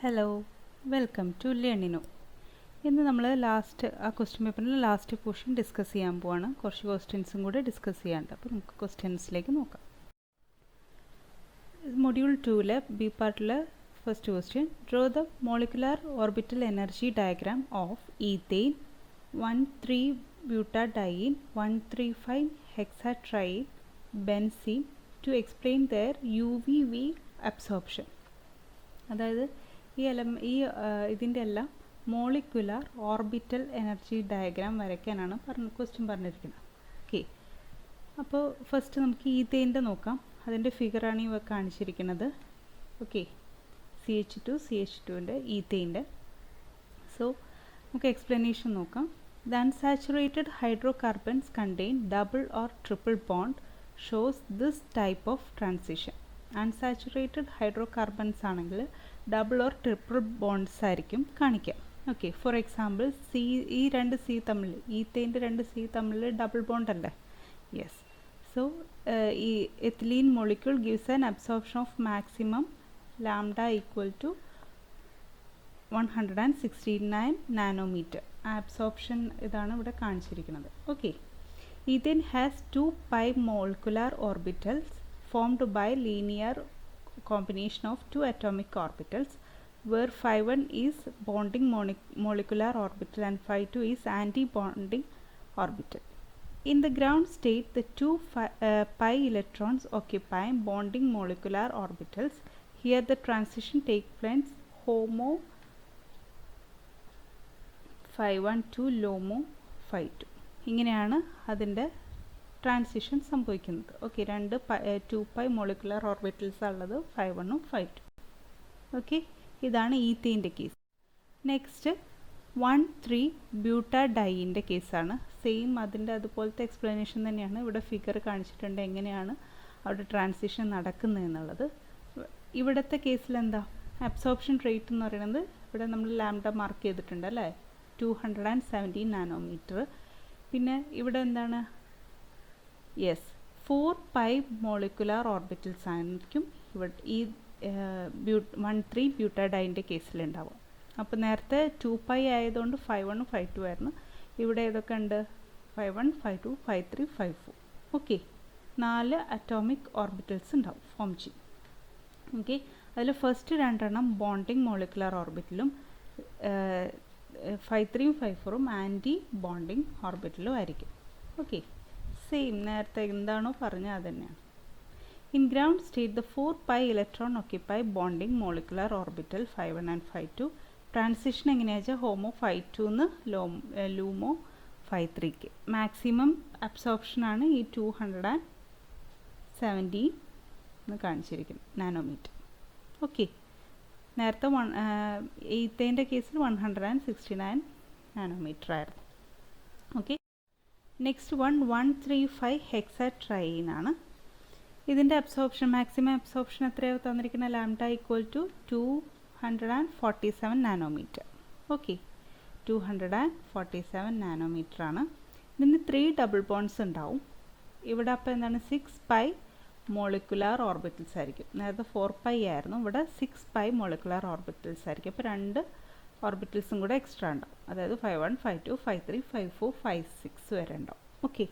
Hello, welcome to Learnino. ഇന്ന് നമ്മൾ question പേപ്പറിൽ ലാസ്റ്റ് പോർഷൻ ഡിസ്കസ് ചെയ്യാൻ പോവാണ്. കുറച്ച് ക്വസ്റ്റ്യൻസും കൂടെ ഡിസ്കസ് ചെയ്യാനുണ്ട്. അപ്പോൾ നമുക്ക് ക്വസ്റ്റ്യൻസിലേക്ക് നോക്കാം. മൊഡ്യൂൾ 2-ലെ ബി പാർട്ടിലെ first question, draw the molecular orbital energy diagram of ethane 1,3-butadiene 1,3,5 hexatriene benzene to explain their UV absorption. അതായത് ഇതിൻ്റെ എല്ലാം മോളിക്കുലാർ ഓർബിറ്റൽ എനർജി ഡയഗ്രാം വരയ്ക്കാനാണ് ക്വസ്റ്റ്യൻ പറഞ്ഞിരിക്കുന്നത്. ഓക്കെ, അപ്പോൾ ഫസ്റ്റ് നമുക്ക് ഈതെയിൻ്റെ നോക്കാം. അതിൻ്റെ ഫിഗറാണ് ഈ കാണിച്ചിരിക്കുന്നത്. ഓക്കെ, CH2ൻ്റെ ഈതെയിൻ്റെ. സോ നമുക്ക് എക്സ്പ്ലനേഷൻ നോക്കാം. The unsaturated hydrocarbons contain double or triple bond shows this type of transition. Unsaturated hydrocarbons ആണെങ്കിൽ ഡബിൾ ഓർ ട്രിപ്പിൾ ബോണ്ട്സ് ആയിരിക്കും കാണിക്കുക. ഓക്കെ, ഫോർ എക്സാമ്പിൾ ഈ രണ്ട് സി തമ്മിൽ, ഈത്തേൻ്റെ രണ്ട് സി തമ്മിൽ ഡബിൾ ബോണ്ട് അല്ലേ? യെസ്. സോ ഈ ethylene molecule gives an absorption of maximum lambda equal to 169 nanometre. ആ അബ്സോർപ്ഷൻ ഇതാണ് ഇവിടെ കാണിച്ചിരിക്കുന്നത്. Okay, ethane has 2 pi molecular orbitals formed by linear combination of 2 atomic orbitals, where phi1 is bonding molecular orbital and phi2 is anti-bonding orbital. In the ground state, the 2 pi electrons occupy bonding molecular orbitals. Here the transition takes place HOMO phi1 to LOMO phi2. ഇങ്ങനെയാണ് അതിൻ്റെ transition സംഭവിക്കുന്നത്. Okay, 2 pi molecular orbitals ഉള്ളത് phi1ഉം phi2. Okay, ഇതാണ് ഈത്തീൻ്റെ case. Next 1,3-butadiene കേസാണ്. Same അതിൻ്റെ അതുപോലത്തെ explanation തന്നെയാണ്. ഇവിടെ ഫിഗർ കാണിച്ചിട്ടുണ്ട് എങ്ങനെയാണ് അവിടെ ട്രാൻസിഷൻ നടക്കുന്നത് എന്നുള്ളത്. ഇവിടുത്തെ കേസിൽ എന്താ അബ്സോർപ്ഷൻ റേറ്റ് എന്ന് പറയുന്നത്, ഇവിടെ നമ്മൾ ലാംഡ മാർക്ക് ചെയ്തിട്ടുണ്ട് അല്ലേ, 217 നാനോമീറ്റർ. പിന്നെ ഇവിടെ എന്താണ്, യെസ്, 4 pi മോളിക്കുലാർ ഓർബിറ്റൽസ് ആയിരിക്കും ഇവിടെ ഈ 1,3-butadiene കേസിലുണ്ടാവുക. അപ്പോൾ നേരത്തെ 2 pi ആയതുകൊണ്ട് phi1ഉം phi2 ആയിരുന്നു. ഇവിടെ ഏതൊക്കെ ഉണ്ട്, phi1, phi2, phi3, phi4. Okay, 4 atomic orbitals ഉണ്ടാവും ഫോം ചെയ്യും. ഓക്കെ, അതിൽ ഫസ്റ്റ് 2 ബോണ്ടിങ് മോളിക്കുലാർ ഓർബിറ്റലും phi3ഉം phi4ഉം ആൻറ്റി ബോണ്ടിങ് ഓർബിറ്റലും ആയിരിക്കും. ഓക്കെ, സെയിം നേരത്തെ എന്താണോ പറഞ്ഞത് അത് തന്നെയാണ്. In ground state the 4 pi electron occupy bonding molecular orbital phi1 and phi2. Transition എങ്ങനെയാ വെച്ചാൽ ഹോമോ phi2 എന്ന് ലൂമോ phi3ക്ക്. മാക്സിമം അബ്സോർപ്ഷനാണ് ഈ 217 എന്ന് കാണിച്ചിരിക്കുന്നത് നാനോമീറ്റർ. ഓക്കെ, നേരത്തെ ഈത്തേൻ്റെ കേസിൽ 169 നാനോമീറ്റർ ആയിരുന്നു. ഓക്കെ, നെക്സ്റ്റ് 135 ഹെക്സാട്രൈൻ ആണ്. ഇതിൻ്റെ അബ്സോർപ്ഷൻ മാക്സിമം അബ്സോർപ്ഷൻ എത്രയാണ് തന്നിരിക്കുന്ന, lambda equal to 247 nanometre. Okay, 247 nanometre ആണ്. ഇതിന് 3 ഡബിൾ ബോണ്ട്സ് ഉണ്ടാവും. ഇവിടെ അപ്പോൾ എന്താണ് 6 pi മോളിക്കുലാർ ഓർബിറ്റൽസ് ആയിരിക്കും. നേരത്തെ 4 pi ആയിരുന്നു, ഇവിടെ 6 pi മോളിക്കുലാർ ഓർബിറ്റൽസ് ആയിരിക്കും. അപ്പോൾ 2 ഓർബിറ്റൽസും കൂടെ എക്സ്ട്രാ ഉണ്ടാവും. അതായത് phi1, phi2, phi3, phi4, phi6 വരെ ഉണ്ടാവും. ഓക്കെ,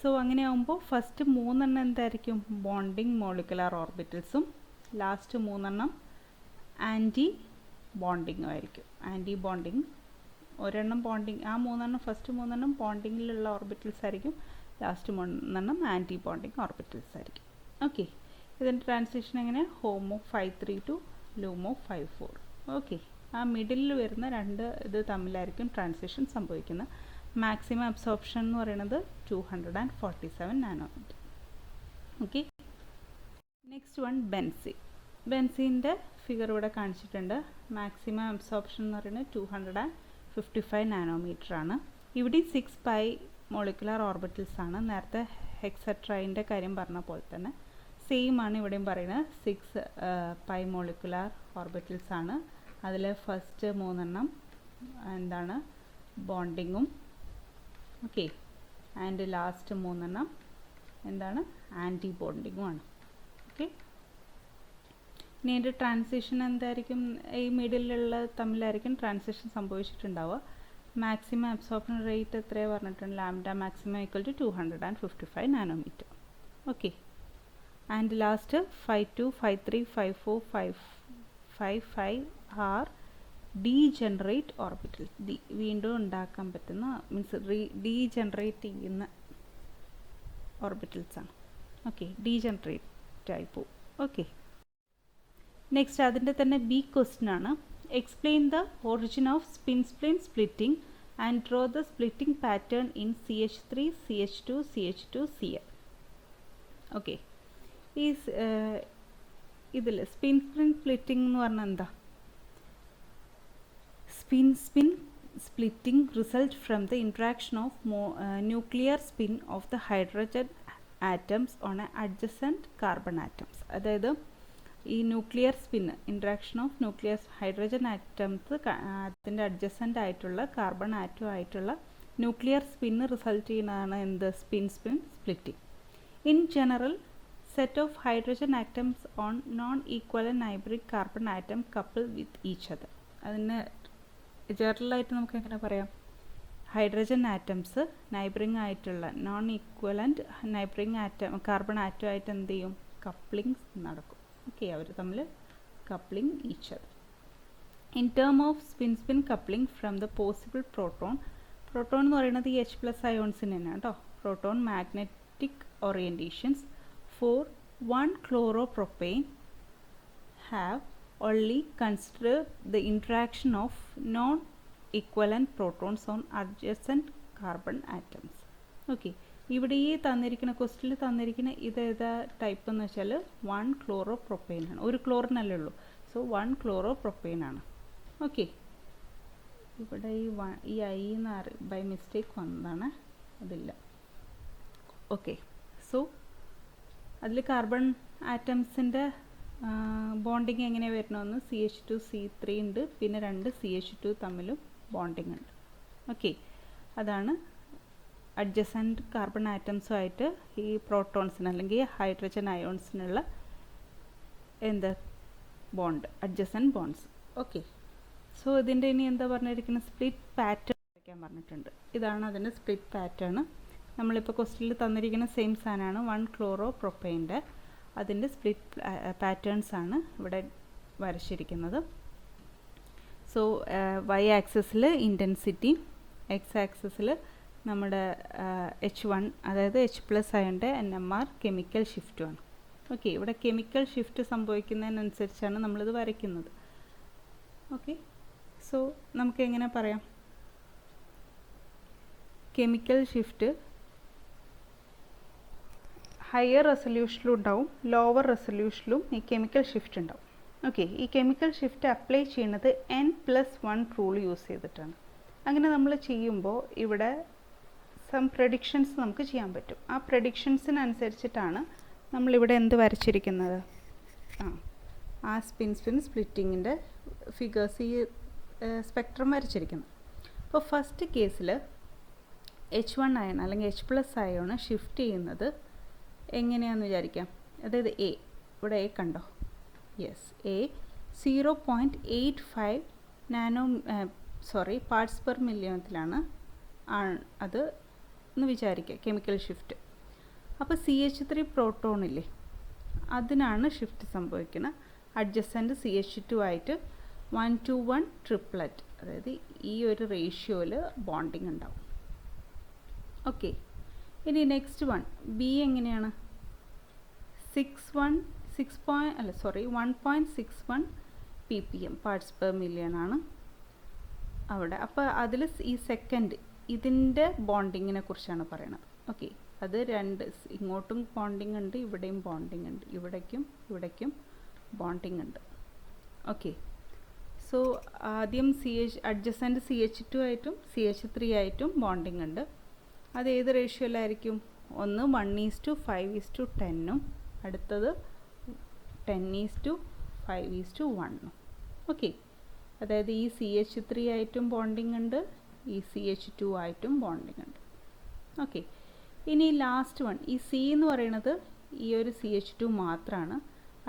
സോ അങ്ങനെ ആകുമ്പോൾ ഫസ്റ്റ് 3 എന്തായിരിക്കും, ബോണ്ടിങ് മോളിക്കുലാർ ഓർബിറ്റൽസും ലാസ്റ്റ് 3 ആൻറ്റി ബോണ്ടിങ്ങും ആയിരിക്കും. ആൻറ്റി ബോണ്ടിങ് ഒരെണ്ണം ബോണ്ടിങ്, ആ 3 ഫസ്റ്റ് 3 ബോണ്ടിങ്ങിലുള്ള ഓർബിറ്റൽസ് ആയിരിക്കും, ലാസ്റ്റ് 3 ആൻറ്റി ബോണ്ടിങ് ഓർബിറ്റൽസ് ആയിരിക്കും. ഓക്കെ, ഇതിൻ്റെ ട്രാൻസിഷൻ എങ്ങനെ, HOMO phi3 to LUMO phi4. Okay, ആ മിഡിലിൽ വരുന്ന 2 ഇത് തമ്മിലായിരിക്കും ട്രാൻസിഷൻ സംഭവിക്കുന്നത്. മാക്സിമം അബ്സോർപ്ഷൻ എന്ന് പറയുന്നത് 247 നാനോമീറ്റർ. Okay, next benzene. ബെൻസീൻ്റെ ഫിഗർ ഇവിടെ കാണിച്ചിട്ടുണ്ട്. മാക്സിമം അബ്സോർപ്ഷൻ എന്ന് പറയുന്നത് 255 നാനോമീറ്റർ ആണ്. ഇവിടെ 6 pi മോളിക്കുലാർ ഓർബിറ്റൽസ് ആണ്. നേരത്തെ ഹെക്സാട്രൈൻ്റെ കാര്യം പറഞ്ഞ പോലെ തന്നെ സെയിം ആണ് ഇവിടെയും പറയുന്നത്. 6 pi മോളിക്കുലാർ ഓർബിറ്റൽസ് ആണ്. അതിൽ ഫസ്റ്റ് 3 എന്താണ് ബോണ്ടിങ്ങും, ഓക്കെ, ആൻഡ് ലാസ്റ്റ് 3 എന്താണ് ആൻറ്റി ബോണ്ടിങ്ങും ആണ്. ഓക്കെ, ഇനി അതിൻ്റെ ട്രാൻസിഷൻ എന്തായിരിക്കും? ഈ മിഡിലുള്ള തമ്മിലായിരിക്കും ട്രാൻസിഷൻ സംഭവിച്ചിട്ടുണ്ടാവുക. മാക്സിമം അബ്സോർപ്ഷൻ റേറ്റ് എത്രയാണ് പറഞ്ഞിട്ടുണ്ട്? Lambda maximum equal to 255 nanometre. Okay. And last 52, 53, 54, 55 are degenerate orbital. വീണ്ടും ഉണ്ടാക്കാൻ പറ്റുന്ന മീൻസ് ഡീജനറേറ്റ് ചെയ്യുന്ന ഓർബിറ്റൽസാണ്. ഓക്കെ, ഡീജനറേറ്റ് ആയി പോകും. ഓക്കെ, നെക്സ്റ്റ് അതിൻ്റെ തന്നെ ബി ക്വസ്റ്റ്യൻ ആണ്. Explain the origin off spin splitting and draw the splitting pattern in CH3, CH2, CH2, Cl. Okay, ഈ ഇതിൽ സ്പിൻ സ്പ്ലിറ്റിംഗ് എന്ന് പറഞ്ഞാൽ എന്താ? Spin splitting result from the interaction of nuclear spin of the hydrogen atoms on adjacent carbon atoms. അതായത് ഈ nuclear spin interaction of nuclear hydrogen atoms അതിൻ്റെ adjacent ആയിട്ടുള്ള carbon atom ആയിട്ടുള്ള ന്യൂക്ലിയർ സ്പിന്ന് റിസൾട്ട് ചെയ്യുന്നതാണ് എന്ത്? Spin splitting. In general set of hydrogen atoms on non ഈക്വലൻ neighbouring carbon atom couple with each other. അതിന് ജനറലായിട്ട് നമുക്ക് എങ്ങനെ പറയാം? ഹൈഡ്രജൻ ആറ്റംസ് നൈബറിംഗ് ആയിട്ടുള്ള non equivalent neighbouring atom carbon atom ആയിട്ട് എന്ത് ചെയ്യും? കപ്ലിംഗ് നടക്കും. ഓക്കെ, അവർ തമ്മിൽ coupling each other. In term off spin coupling from the possible proton എന്ന് പറയുന്നത് ഈ H+ അയോൺസിന് തന്നെയാണ് കേട്ടോ. Proton magnetic orientations for 1 chloropropane have only consider the interaction of non-equivalent protons on adjacent carbon atoms. Okay, ഇവിടെ ഈ തന്നിരിക്കുന്ന ക്വസ്റ്റിൽ തന്നിരിക്കുന്ന ഇതേതാ ടൈപ്പ് എന്ന് വെച്ചാൽ 1 chloropropane ആണ്. ഒരു ക്ലോറിനല്ലേ ഉള്ളൂ. സോ 1 chloropropane ആണ്. ഓക്കെ, ഇവിടെ ഈ ഐ ബൈ മിസ്റ്റേക്ക് വന്നതാണ്, അതില്ല. ഓക്കെ, സോ അതിൽ കാർബൺ ആറ്റംസിൻ്റെ ബോണ്ടിങ് എങ്ങനെ വരണമെന്ന് CH2 C3 ഉണ്ട്, പിന്നെ 2 CH2 തമ്മിലും ബോണ്ടിങ് ഉണ്ട്. ഓക്കെ, അതാണ് അഡ്ജസൻറ്റ് കാർബൺ ആറ്റംസുമായിട്ട് ഈ പ്രോട്ടോൺസിന് അല്ലെങ്കിൽ ഹൈഡ്രജൻ അയോൺസിനുള്ള എന്ത് bond? Adjacent bonds. Okay, so ഇതിൻ്റെ ഇനി എന്താ പറഞ്ഞിരിക്കുന്നത്? സ്പ്ലിറ്റ് പാറ്റേൺ വയ്ക്കാൻ പറഞ്ഞിട്ടുണ്ട്. ഇതാണ് അതിൻ്റെ സ്പ്ലിറ്റ് പാറ്റേൺ. നമ്മളിപ്പോൾ ക്വസ്റ്റിനിൽ തന്നിരിക്കുന്ന സെയിം സാധനമാണ് 1 chloropropane. അതിൻ്റെ സ്പ്ലിറ്റ് പാറ്റേൺസ് ആണ് ഇവിടെ വരച്ചിരിക്കുന്നത്. സോ Y ആക്സിസിൽ ഇൻറ്റൻസിറ്റി, X ആക്സിസിൽ നമ്മുടെ H1 അതായത് H+ ആയതിൻ്റെ NMR കെമിക്കൽ ഷിഫ്റ്റുമാണ്. ഓക്കെ, ഇവിടെ കെമിക്കൽ ഷിഫ്റ്റ് സംഭവിക്കുന്നതിനനുസരിച്ചാണ് നമ്മളിത് വരയ്ക്കുന്നത്. ഓക്കെ, സോ നമുക്ക് എങ്ങനെ പറയാം? കെമിക്കൽ ഷിഫ്റ്റ് ഹയർ റെസൊല്യൂഷനിലും ഉണ്ടാവും, ലോവർ റെസൊല്യൂഷനിലും ഈ കെമിക്കൽ ഷിഫ്റ്റ് ഉണ്ടാവും. ഓക്കെ, ഈ കെമിക്കൽ ഷിഫ്റ്റ് അപ്ലൈ ചെയ്യുന്നത് N+1 റൂൾ യൂസ് ചെയ്തിട്ടാണ്. അങ്ങനെ നമ്മൾ ചെയ്യുമ്പോൾ ഇവിടെ സം പ്രഡിക്ഷൻസ് നമുക്ക് ചെയ്യാൻ പറ്റും. ആ പ്രഡിക്ഷൻസിനനുസരിച്ചിട്ടാണ് നമ്മളിവിടെ എന്ത് വരച്ചിരിക്കുന്നത്? ആ സ്പിൻ സ്പ്ലിറ്റിങ്ങിൻ്റെ ഫിഗേഴ്സ് ഈ സ്പെക്ട്രം വരച്ചിരിക്കുന്നത്. അപ്പോൾ ഫസ്റ്റ് കേസിൽ H1 അയൺ അല്ലെങ്കിൽ H+ അയോൺ ഷിഫ്റ്റ് ചെയ്യുന്നത് എങ്ങനെയാണെന്ന് വിചാരിക്കാം. അതായത് ഇവിടെ A കണ്ടോ? യെസ്, A 0.85 പാർട്സ് പെർ മില്യണത്തിലാണ് അത് എന്ന് വിചാരിക്കുക കെമിക്കൽ ഷിഫ്റ്റ്. അപ്പോൾ CH3 പ്രോട്ടോണില്ലേ, അതിനാണ് ഷിഫ്റ്റ് സംഭവിക്കുന്നത്. അഡ്ജസൻറ്റ് CH2 ആയിട്ട് 1:1 ട്രിപ്ലറ്റ്, അതായത് ഈ ഒരു റേഷ്യോയിൽ ബോണ്ടിങ് ഉണ്ടാവും. ഓക്കെ, ഇനി നെക്സ്റ്റ് വൺ ബി എങ്ങനെയാണ്? 1.61 ppm പാർട്സ് പെർ മില്യൺ ആണ് അവിടെ. അപ്പോൾ അതിൽ ഈ സെക്കൻഡ് ഇതിൻ്റെ ബോണ്ടിങ്ങിനെ കുറിച്ചാണ് പറയണത്. ഓക്കെ, അത് ഇങ്ങോട്ടും ബോണ്ടിങ് ഉണ്ട്, ഇവിടെയും ബോണ്ടിങ് ഉണ്ട്, ഇവിടേക്കും ബോണ്ടിങ് ഉണ്ട്. ഓക്കെ, സോ ആദ്യം അഡ്ജസൻറ്റ് CH2 ആയിട്ടും CH3 ആയിട്ടും ബോണ്ടിങ് ഉണ്ട്. അത് ഏത് റേഷ്യോയിലായിരിക്കും? ഒന്ന് 1:5:10 അടുത്തത് 10:5:1. ഓക്കെ, അതായത് ഈ CH3 ആയിട്ടും ബോണ്ടിങ് ഉണ്ട്, ഈ CH2 ആയിട്ടും ബോണ്ടിങ് ഉണ്ട്. ഓക്കെ, ഇനി ലാസ്റ്റ് വൺ ഈ C എന്ന് പറയുന്നത് ഈ ഒരു CH2 മാത്രമാണ്.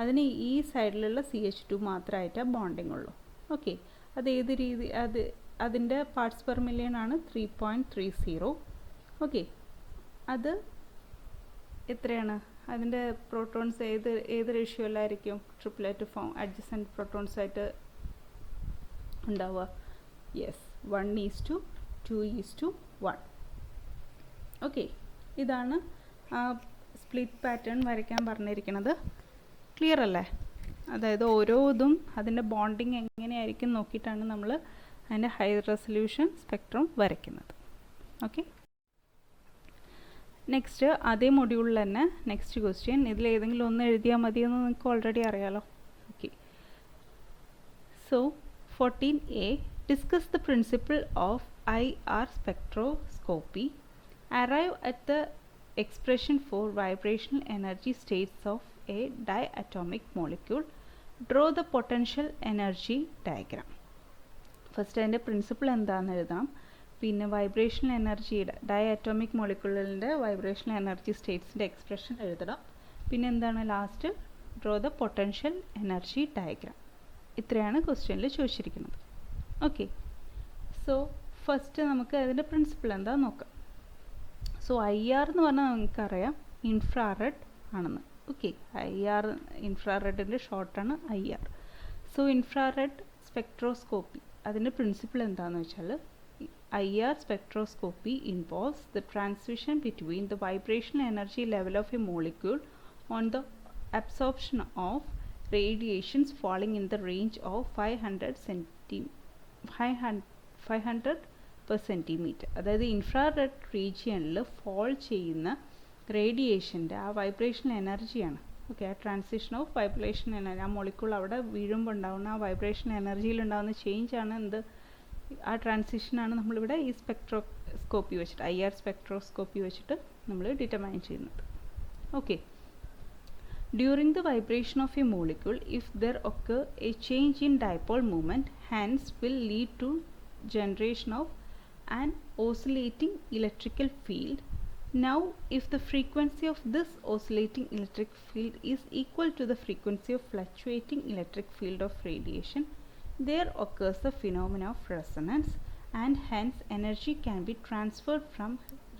അതിന് ഈ സൈഡിലുള്ള CH2 മാത്രമായിട്ടാണ് ബോണ്ടിങ് ഉള്ളൂ. ഓക്കെ, അത് ഏത് രീതി, അതിൻ്റെ പാർട്സ് പെർ മില്യൺ ആണ് 3.30. ഓക്കെ, അത് എത്രയാണ്, അതിൻ്റെ പ്രോട്ടോൺസ് ഏത് റേഷ്യോയിലായിരിക്കും ട്രിപ്ലെറ്റ് ഫോം അഡ്ജസൻറ്റ് പ്രോട്ടോൺസായിട്ട് ഉണ്ടാവുക? യെസ്, 1:2:1. ഓക്കെ, ഇതാണ് ആ സ്പ്ലിറ്റ് പാറ്റേൺ വരയ്ക്കാൻ പറഞ്ഞിരിക്കുന്നത്. ക്ലിയർ അല്ലേ? അതായത് ഓരോ ഇതും അതിൻ്റെ ബോണ്ടിങ് എങ്ങനെയായിരിക്കും നോക്കിയിട്ടാണ് നമ്മൾ അതിൻ്റെ ഹൈ റെസൊല്യൂഷൻ സ്പെക്ട്രം വരയ്ക്കുന്നത്. ഓക്കെ, നെക്സ്റ്റ് അതേ മൊഡ്യൂളിൽ തന്നെ നെക്സ്റ്റ് ക്വസ്റ്റ്യൻ, ഇതിലേതെങ്കിലും ഒന്ന് എഴുതിയാൽ മതിയെന്ന് നിങ്ങൾക്ക് ഓൾറെഡി അറിയാലോ. Okay, so 14A, discuss the principle of IR spectroscopy. Arrive at the expression for vibrational energy states of a diatomic molecule. Draw the potential energy diagram. First അതിൻ്റെ പ്രിൻസിപ്പിൾ എന്താണെന്ന് എഴുതാം, പിന്നെ വൈബ്രേഷണൽ എനർജിയുടെ ഡയഅറ്റോമിക് മോളിക്യൂളിൻ്റെ വൈബ്രേഷണൽ എനർജി സ്റ്റേറ്റ്സിൻ്റെ എക്സ്പ്രഷൻ എഴുതണം. പിന്നെ എന്താണ് last, draw the potential energy diagram. ഇത്രയാണ് ക്വസ്റ്റ്യനിൽ ചോദിച്ചിരിക്കുന്നത്. ഓക്കെ, സോ ഫസ്റ്റ് നമുക്ക് അതിൻ്റെ പ്രിൻസിപ്പിൾ എന്താണെന്ന് നോക്കാം. സോ IR എന്ന് പറഞ്ഞാൽ നമുക്കറിയാം ഇൻഫ്രാറെഡ് ആണെന്ന്. Okay, IR ഇൻഫ്രാറെഡിൻ്റെ ഷോർട്ടാണ് IR. So infrared spectroscopy അതിൻ്റെ പ്രിൻസിപ്പിൾ എന്താണെന്ന് വെച്ചാൽ, IR spectroscopy involves the transmission between the vibrational energy level of a molecule on the absorption of radiations falling in the range of 500 per centimeter. അതായത് infrared റീജിയനിൽ fall ചെയ്യുന്ന റേഡിയേഷൻ്റെ ആ vibrational എനർജിയാണ്. Okay, ആ transition of vibration energy, ആ molecule അവിടെ വീഴുമ്പോൾ ഉണ്ടാകുന്ന ആ വൈബ്രേഷൻ എനർജിയിൽ ഉണ്ടാകുന്ന ചേഞ്ചാണ് എന്ത്, ആ ട്രാൻസിഷനാണ് നമ്മളിവിടെ ഈ സ്പെക്ട്രോസ്കോപ്പി വെച്ചിട്ട് IR സ്പെക്ട്രോസ്കോപ്പി വെച്ചിട്ട് നമ്മൾ ഡിറ്റർമൈൻ ചെയ്യുന്നത്. Okay, during the vibration of A molecule if there occur a change in dipole moment, hence will lead to generation of an oscillating electrical field. Now if the frequency of this oscillating electric field is equal to the frequency of fluctuating electric field of radiation, there occurs the phenomena of resonance, and hence energy can be transferred from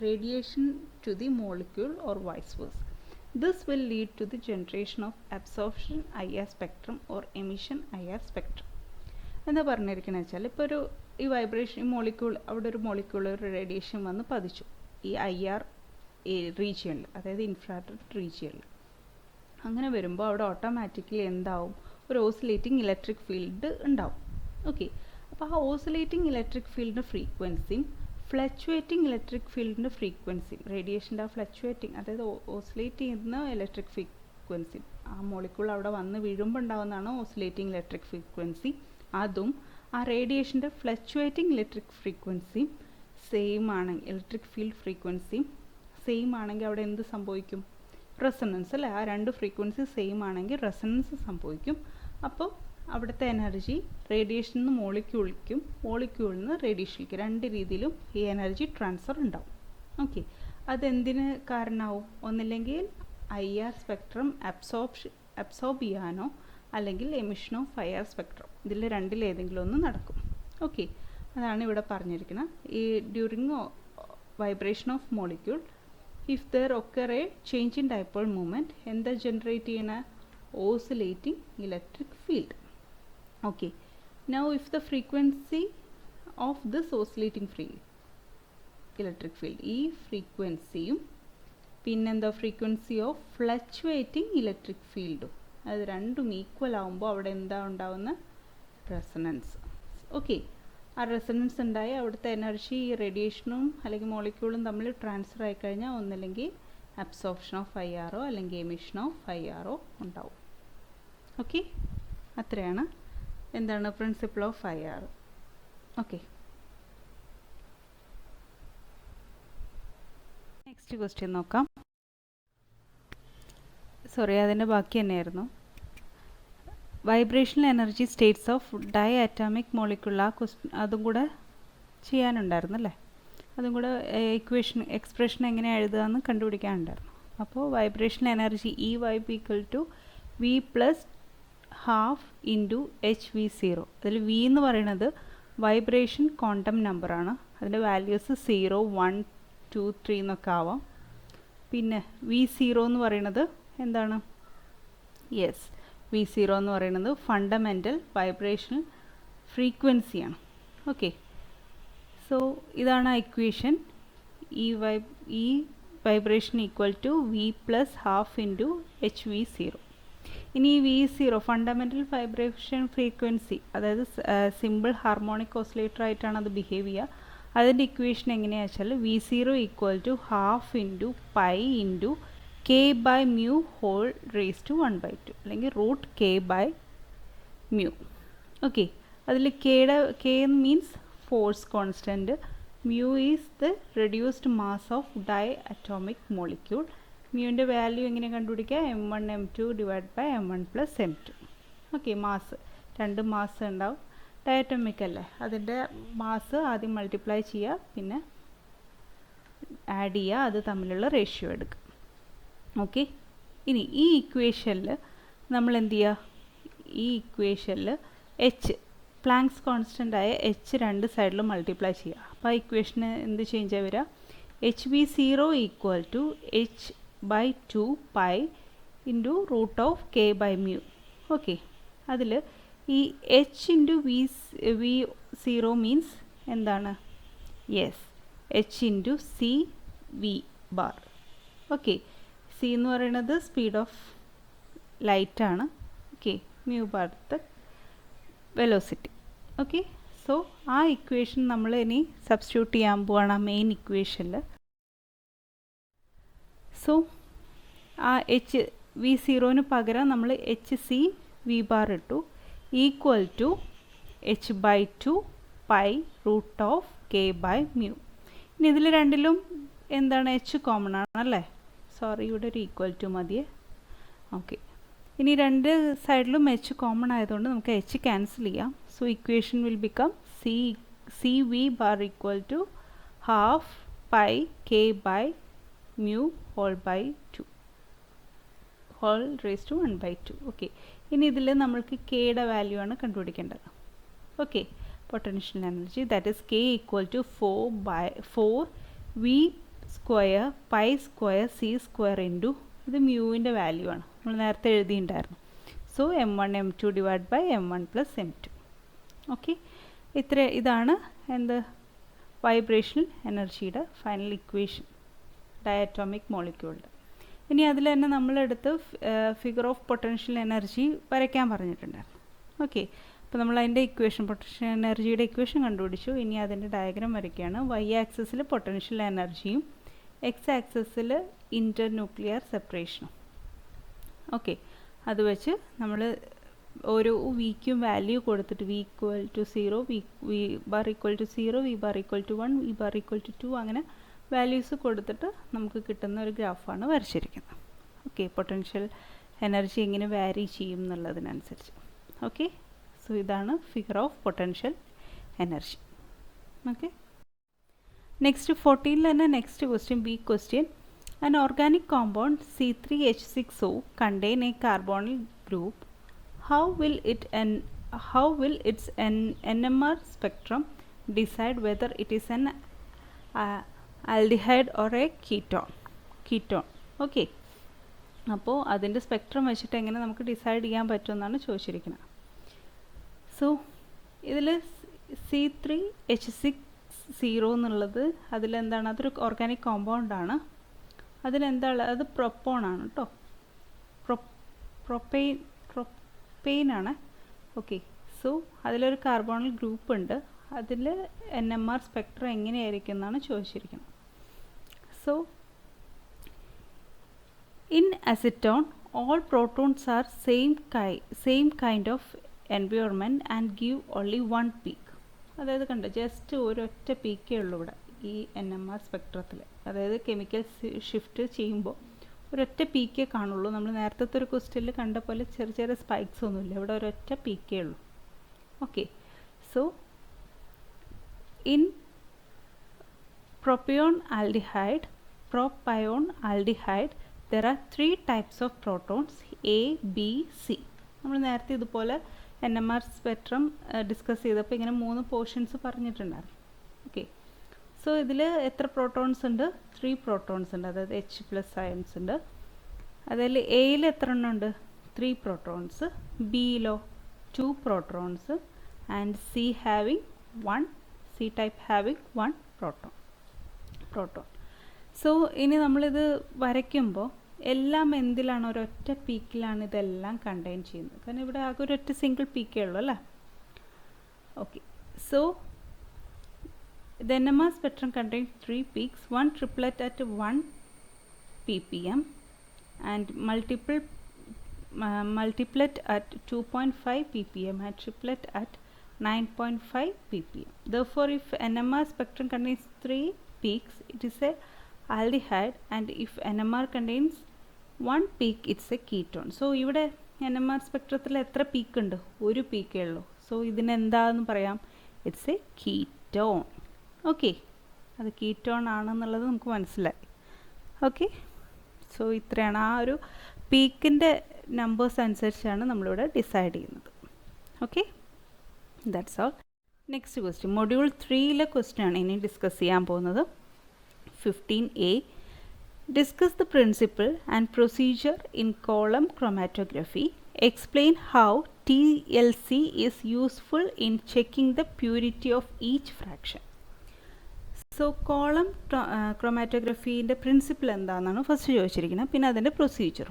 radiation to the molecule or vice versa. This will lead to the generation of absorption IR spectrum or emission IR spectrum. എന്താ പറഞ്ഞിരിക്കുന്നത് വെച്ചാൽ, ഇപ്പോൾ ഒരു ഈ vibration molecule, അവിടെ ഒരു molecule ഒരു radiation വന്ന് പതിച്ചു ഈ IR റീജിയനിൽ, അതായത് ഇൻഫ്രാറെഡ് റീജിയനിൽ. അങ്ങനെ വരുമ്പോൾ അവിടെ ഓട്ടോമാറ്റിക്കലി എന്താവും, ഒരു ഓസിലേറ്റിംഗ് ഇലക്ട്രിക് ഫീൽഡ് ഉണ്ടാവും. ഓക്കെ, അപ്പോൾ ആ ഓസിലേറ്റിംഗ് ഇലക്ട്രിക് ഫീൽഡിൻ്റെ ഫ്രീക്വൻസിയും ഫ്ലക്ച്വേറ്റിംഗ് ഇലക്ട്രിക് ഫീൽഡിൻ്റെ ഫ്രീക്വൻസിയും, റേഡിയേഷൻ്റെ ആ ഫ്ലക്ച്വേറ്റിംഗ്, അതായത് ഓസിലേറ്റ് ചെയ്യുന്ന ഇലക്ട്രിക് ഫ്രീക്വൻസിയും, ആ മോളിക്യൂൾ അവിടെ വന്ന് വീഴുമ്പോൾ ഉണ്ടാകുന്നതാണ് ഓസിലേറ്റിംഗ് ഇലക്ട്രിക് ഫ്രീക്വൻസി, അതും ആ റേഡിയേഷൻ്റെ ഫ്ലക്ച്വേറ്റിംഗ് ഇലക്ട്രിക് ഫ്രീക്വൻസിയും സെയിം ആണെങ്കിൽ, ഇലക്ട്രിക് ഫീൽഡ് ഫ്രീക്വൻസിയും സെയിം ആണെങ്കിൽ അവിടെ എന്ത് സംഭവിക്കും, റെസൊണൻസ് അല്ലേ. ആ രണ്ട് ഫ്രീക്വൻസി സെയിം ആണെങ്കിൽ റെസൊണൻസ് സംഭവിക്കും. അപ്പോൾ അവിടുത്തെ എനർജി റേഡിയേഷനിൽ നിന്ന് മോളിക്യൂളിലേക്കും മോളിക്യൂളിൽ നിന്ന് റേഡിയേഷനിലേക്ക് രണ്ട് രീതിയിലും ഈ എനർജി ട്രാൻസ്ഫർ ഉണ്ടാവും. ഓക്കെ, അതെന്തിന് കാരണമാവും, ഒന്നില്ലെങ്കിൽ IR സ്പെക്ട്രം അബ്സോർബ് ചെയ്യാനോ അല്ലെങ്കിൽ എമിഷൻ ഓഫ് IR സ്പെക്ട്രം, ഇതിൽ രണ്ടിലേതെങ്കിലും ഒന്ന് നടക്കും. ഓക്കെ, അതാണ് ഇവിടെ പറഞ്ഞിരിക്കുന്നത്. ഈ during vibration of molecule if there occur a change in dipole moment, എന്താ ജനറേറ്റ് ചെയ്യുന്ന oscillating electric field. Okay, now if the frequency of this oscillating electric field, ഈ ഫ്രീക്വൻസിയും പിന്നെന്താ ഫ്രീക്വൻസി ഓഫ് ഫ്ലക്ച്വേറ്റിംഗ് ഇലക്ട്രിക് ഫീൽഡും, അത് രണ്ടും ഈക്വൽ ആകുമ്പോൾ അവിടെ എന്താ ഉണ്ടാവുന്ന റെസൊണൻസ്. ഓക്കെ, ആ റെസൊണൻസ് ഉണ്ടായി അവിടുത്തെ എനർജി റേഡിയേഷനും അല്ലെങ്കിൽ മോളിക്യൂളും തമ്മിൽ ട്രാൻസ്ഫർ ആയിക്കഴിഞ്ഞാൽ ഒന്നില്ലെങ്കിൽ അബ്സോർപ്ഷൻ ഓഫ് IR അല്ലെങ്കിൽ എമിഷൻ ഓഫ് IR ഉണ്ടാവും. ഓക്കെ, അത്രയാണ് എന്താണ് principle of IR. Okay, next question നോക്കാം. സോറി, അതിൻ്റെ ബാക്കി തന്നെയായിരുന്നു. Vibrational energy states of diatomic molecule, ആ ക്വസ്റ്റ്യൻ അതും കൂടെ ചെയ്യാനുണ്ടായിരുന്നു അല്ലേ. അതും കൂടെ എക്സ്പ്രഷൻ എങ്ങനെ എഴുതുകയെന്ന് കണ്ടുപിടിക്കാനുണ്ടായിരുന്നു. അപ്പോൾ vibrational energy EY = V plus half into H V zero. അതിൽ വി എന്ന് പറയുന്നത് വൈബ്രേഷൻ ക്വാണ്ടം നമ്പറാണ്. അതിൻ്റെ വാല്യൂസ് 0, 1, 2, 3 എന്നൊക്കെ ആവാം. പിന്നെ വി സീറോ എന്ന് പറയുന്നത് എന്താണ്? യെസ്, വി സീറോ എന്ന് പറയുന്നത് ഫണ്ടമെൻ്റൽ വൈബ്രേഷണൽ ഫ്രീക്വൻസിയാണ്. ഓക്കെ, സോ ഇതാണ് ആ ഇക്വേഷൻ. ഈ vibration equal to V plus half into H V zero. ഇനി V zero fundamental vibration frequency, അതായത് സിമ്പിൾ ഹാർമോണിക് ഓസിലേറ്റർ ആയിട്ടാണ് അത് ബിഹേവ് ചെയ്യുക. അതിൻ്റെ ഇക്വേഷൻ എങ്ങനെയാണെന്ന് വെച്ചാൽ V zero equal to half into pi into K by mu whole raise to 1/2 അല്ലെങ്കിൽ root K by mu. Okay, അതിൽ K means force constant, mu is the reduced mass of di atomic molecule. മ്യൂവിൻ്റെ value എങ്ങനെ കണ്ടുപിടിക്കുക? m1 m2 divide by m1 plus m2. Okay, mass, 2 mass ഉണ്ടാവും. Diatomic അല്ലേ, അതിൻ്റെ mass ആദ്യം multiply ചെയ്യുക, പിന്നെ ആഡ് ചെയ്യുക, അത് തമ്മിലുള്ള റേഷ്യോ എടുക്കുക. ഓക്കെ, ഇനി ഈ ഇക്വേഷനിൽ നമ്മൾ എന്ത് ചെയ്യുക? ഈ ഇക്വേഷനിൽ എച്ച് പ്ലാങ്ക്സ് കോൺസ്റ്റൻ്റ് ആയ എച്ച് രണ്ട് സൈഡിലും മൾട്ടിപ്ലൈ ചെയ്യുക. അപ്പോൾ ആ ഇക്വേഷന് എന്ത് ചേഞ്ചായി വരിക? H V zero equal to H by 2 pi into root of K by mu. Okay, അതിൽ ഈ H into V zero means എന്താണ്? Yes, H into C V bar. Okay, C എന്ന് പറയുന്നത് സ്പീഡ് ഓഫ് ലൈറ്റാണ്. ഓക്കെ, മ്യൂ ബാർത്ത് velocity. Okay, so ആ equation നമ്മൾ ഇനി സബ്സ്റ്റിറ്റ്യൂട്ട് ചെയ്യാൻ പോവാണ് ആ മെയിൻ ഇക്വേഷനിൽ. സോ ആ എച്ച് വി സീറോന് പകരം നമ്മൾ എച്ച് സി വി ബാർ ഇട്ടു, equal to H by 2 pi root of K by mu. ഇനി ഇതിൽ രണ്ടിലും എന്താണ്? എച്ച് കോമൺ ആണല്ലേ? സോറി, ഇവിടെ ഒരു ഈക്വൽ ടു മതിയേ. ഓക്കെ, ഇനി രണ്ട് സൈഡിലും എച്ച് കോമൺ ആയതുകൊണ്ട് നമുക്ക് എച്ച് ക്യാൻസൽ ചെയ്യാം. So equation will become C V bar equal to half pi K by mu whole by 2 whole raise to 1/2. Okay, ഇനി ഇതിൽ നമ്മൾക്ക് കെയുടെ വാല്യൂ ആണ് കണ്ടുപിടിക്കേണ്ടത്. Okay, potential energy that is K equal to 4 V square pi square C square into, ഇത് മ്യൂവിൻ്റെ value ആണ്, നമ്മൾ നേരത്തെ എഴുതിയിട്ടുണ്ടായിരുന്നു. So m1 m2 divide by m1 plus m2. Okay, ഇതാണ് എന്ത്? വൈബ്രേഷണൽ എനർജിയുടെ ഫൈനൽ ഇക്വേഷൻ ഡയറ്റോമിക് മോളിക്യൂളിൻ്റെ. ഇനി അതിൽ തന്നെ നമ്മളെടുത്ത് ഫിഗർ ഓഫ് പൊട്ടൻഷ്യൽ എനർജി വരയ്ക്കാൻ പറഞ്ഞിട്ടുണ്ടായിരുന്നു. ഓക്കെ, അപ്പോൾ നമ്മൾ അതിൻ്റെ ഇക്വേഷൻ, പൊട്ടൻഷ്യൽ എനർജിയുടെ ഇക്വേഷൻ കണ്ടുപിടിച്ചു. ഇനി അതിൻ്റെ ഡയഗ്രാം വരയ്ക്കുകയാണ്. വൈ ആക്സിസിൽ പൊട്ടൻഷ്യൽ എനർജിയും എക്സ് ആക്സിസിൽ ഇൻ്റർ ന്യൂക്ലിയർ സെപ്പറേഷനും. ഓക്കെ, അത് വെച്ച് നമ്മൾ ഓരോ വിക്കും വാല്യൂ കൊടുത്തിട്ട് V equal to 0, V bar equal to 0, V bar equal to 1, V bar equal to 2 അങ്ങനെ വാല്യൂസ് കൊടുത്തിട്ട് നമുക്ക് കിട്ടുന്ന ഒരു ഗ്രാഫാണ് വരച്ചിരിക്കുന്നത്. ഓക്കെ, പൊട്ടൻഷ്യൽ എനർജി എങ്ങനെ വാരി ചെയ്യും എന്നുള്ളതിനനുസരിച്ച്. ഓക്കെ, സോ ഇതാണ് figure of potential energy. Okay, next 14 തന്നെ next question, B question. An organic compound C3H6O contain a carbonyl group. How will its NMR spectrum decide whether it is an aldehyde or a ketone? Okay, അപ്പോൾ അതിൻ്റെ spectrum വെച്ചിട്ട് എങ്ങനെ നമുക്ക് decide ചെയ്യാൻ പറ്റുമെന്നാണ് ചോദിച്ചിരിക്കുന്നത്. So ഇതിൽ C3H6O എന്നുള്ളത് അതിലെന്താണ്? അതൊരു ഓർഗാനിക് കോമ്പൗണ്ടാണ്. അതിലെന്താണ്? അത് പ്രൊപ്പോണാണ് കേട്ടോ, പ്രൊപ്പെയിനാണ്. ഓക്കെ, സോ അതിലൊരു കാർബോണിൽ ഗ്രൂപ്പ് ഉണ്ട്. അതിൽ NMR സ്പെക്ട്രം എങ്ങനെയായിരിക്കും എന്നാണ് ചോദിച്ചിരിക്കുന്നത്. So in acetone all protons are same kind of environment and give only one peak. അതായത് കണ്ടോ, ജസ്റ്റ് ഒരൊറ്റ പീക്കേ ഉള്ളൂ ഇവിടെ ഈ NMR സ്പെക്ട്രത്തിൽ. അതായത് കെമിക്കൽ ഷിഫ്റ്റ് ചെയ്യുമ്പോൾ ഒരൊറ്റ പീക്കേ കാണുള്ളൂ. നമ്മൾ നേരത്തെ ഒരു ക്വസ്റ്റ്യനിൽ കണ്ട പോലെ ചെറിയ ചെറിയ സ്പൈക്സ് ഒന്നുമില്ല, ഇവിടെ ഒരൊറ്റ പീക്കേ ഉള്ളൂ. Okay, so in propion aldehyde there are 3 types of protons. A B C. നമ്മൾ നേരത്തെ ഇതുപോലെ NMR സ്പെക്ട്രം ഡിസ്കസ് ചെയ്തപ്പോൾ ഇങ്ങനെ 3 പോർഷൻസ് പറഞ്ഞിട്ടുണ്ടായിരുന്നു. ഓക്കെ, സോ ഇതിൽ എത്ര പ്രോട്ടോൺസ് ഉണ്ട്? 3 പ്രോട്ടോൺസ് ഉണ്ട്, അതായത് H+ അയൺസ് ഉണ്ട്. അതിൽ എയിൽ എത്ര എണ്ണം ഉണ്ട്? 3 പ്രോട്ടോൺസ്. ബിയിലോ 2 protons. And C having 1, C type having 1 proton. So ഇനി നമ്മളിത് വരയ്ക്കുമ്പോൾ എല്ലാം എന്തിലാണ്? ഒരൊറ്റ പീക്കിലാണ് ഇതെല്ലാം കണ്ടെയ്ൻ ചെയ്യുന്നത്. കാരണം ഇവിടെ ആകെ ഒരൊറ്റ സിംഗിൾ പീക്കേ ഉള്ളൂ അല്ലേ? Okay, so the NMR spectrum contains 3 peaks, one triplet at 1 ppm and multiplet at 2.5 ppm and triplet at 9.5 ppm. Therefore, if NMR spectrum contains 3 peaks, it is a aldehyde, and if NMR contains 1 peak, it's a ketone. So ഇവിടെ NMR സ്പെക്ട്രത്തിൽ എത്ര peak ഉണ്ട്? ഒരു പീക്കേ ഉള്ളൂ. So ഇതിനെന്താണെന്ന് പറയാം? It's A ketone. Okay, അത് ketone ആണെന്നുള്ളത് നമുക്ക് മനസ്സിലായി. ഓക്കെ, സോ ഇത്രയാണ്. ആ ഒരു പീക്കിൻ്റെ നമ്പേഴ്സ് അനുസരിച്ചാണ് നമ്മളിവിടെ ഡിസൈഡ് ചെയ്യുന്നത്. Okay, that's all. Next question, module 3ലെ ക്വസ്റ്റ്യൻ ആണ് ഇനി ഡിസ്കസ് ചെയ്യാൻ പോകുന്നത്. 15A, discuss the principle and procedure in column chromatography. Explain how TLC is useful in checking the purity of each fraction. So column ക്രൊമാറ്റോഗ്രഫീൻ്റെ principle എന്താണെന്നാണ് first ചോദിച്ചിരിക്കുന്നത്. പിന്നെ അതിൻ്റെ പ്രൊസീജിയർ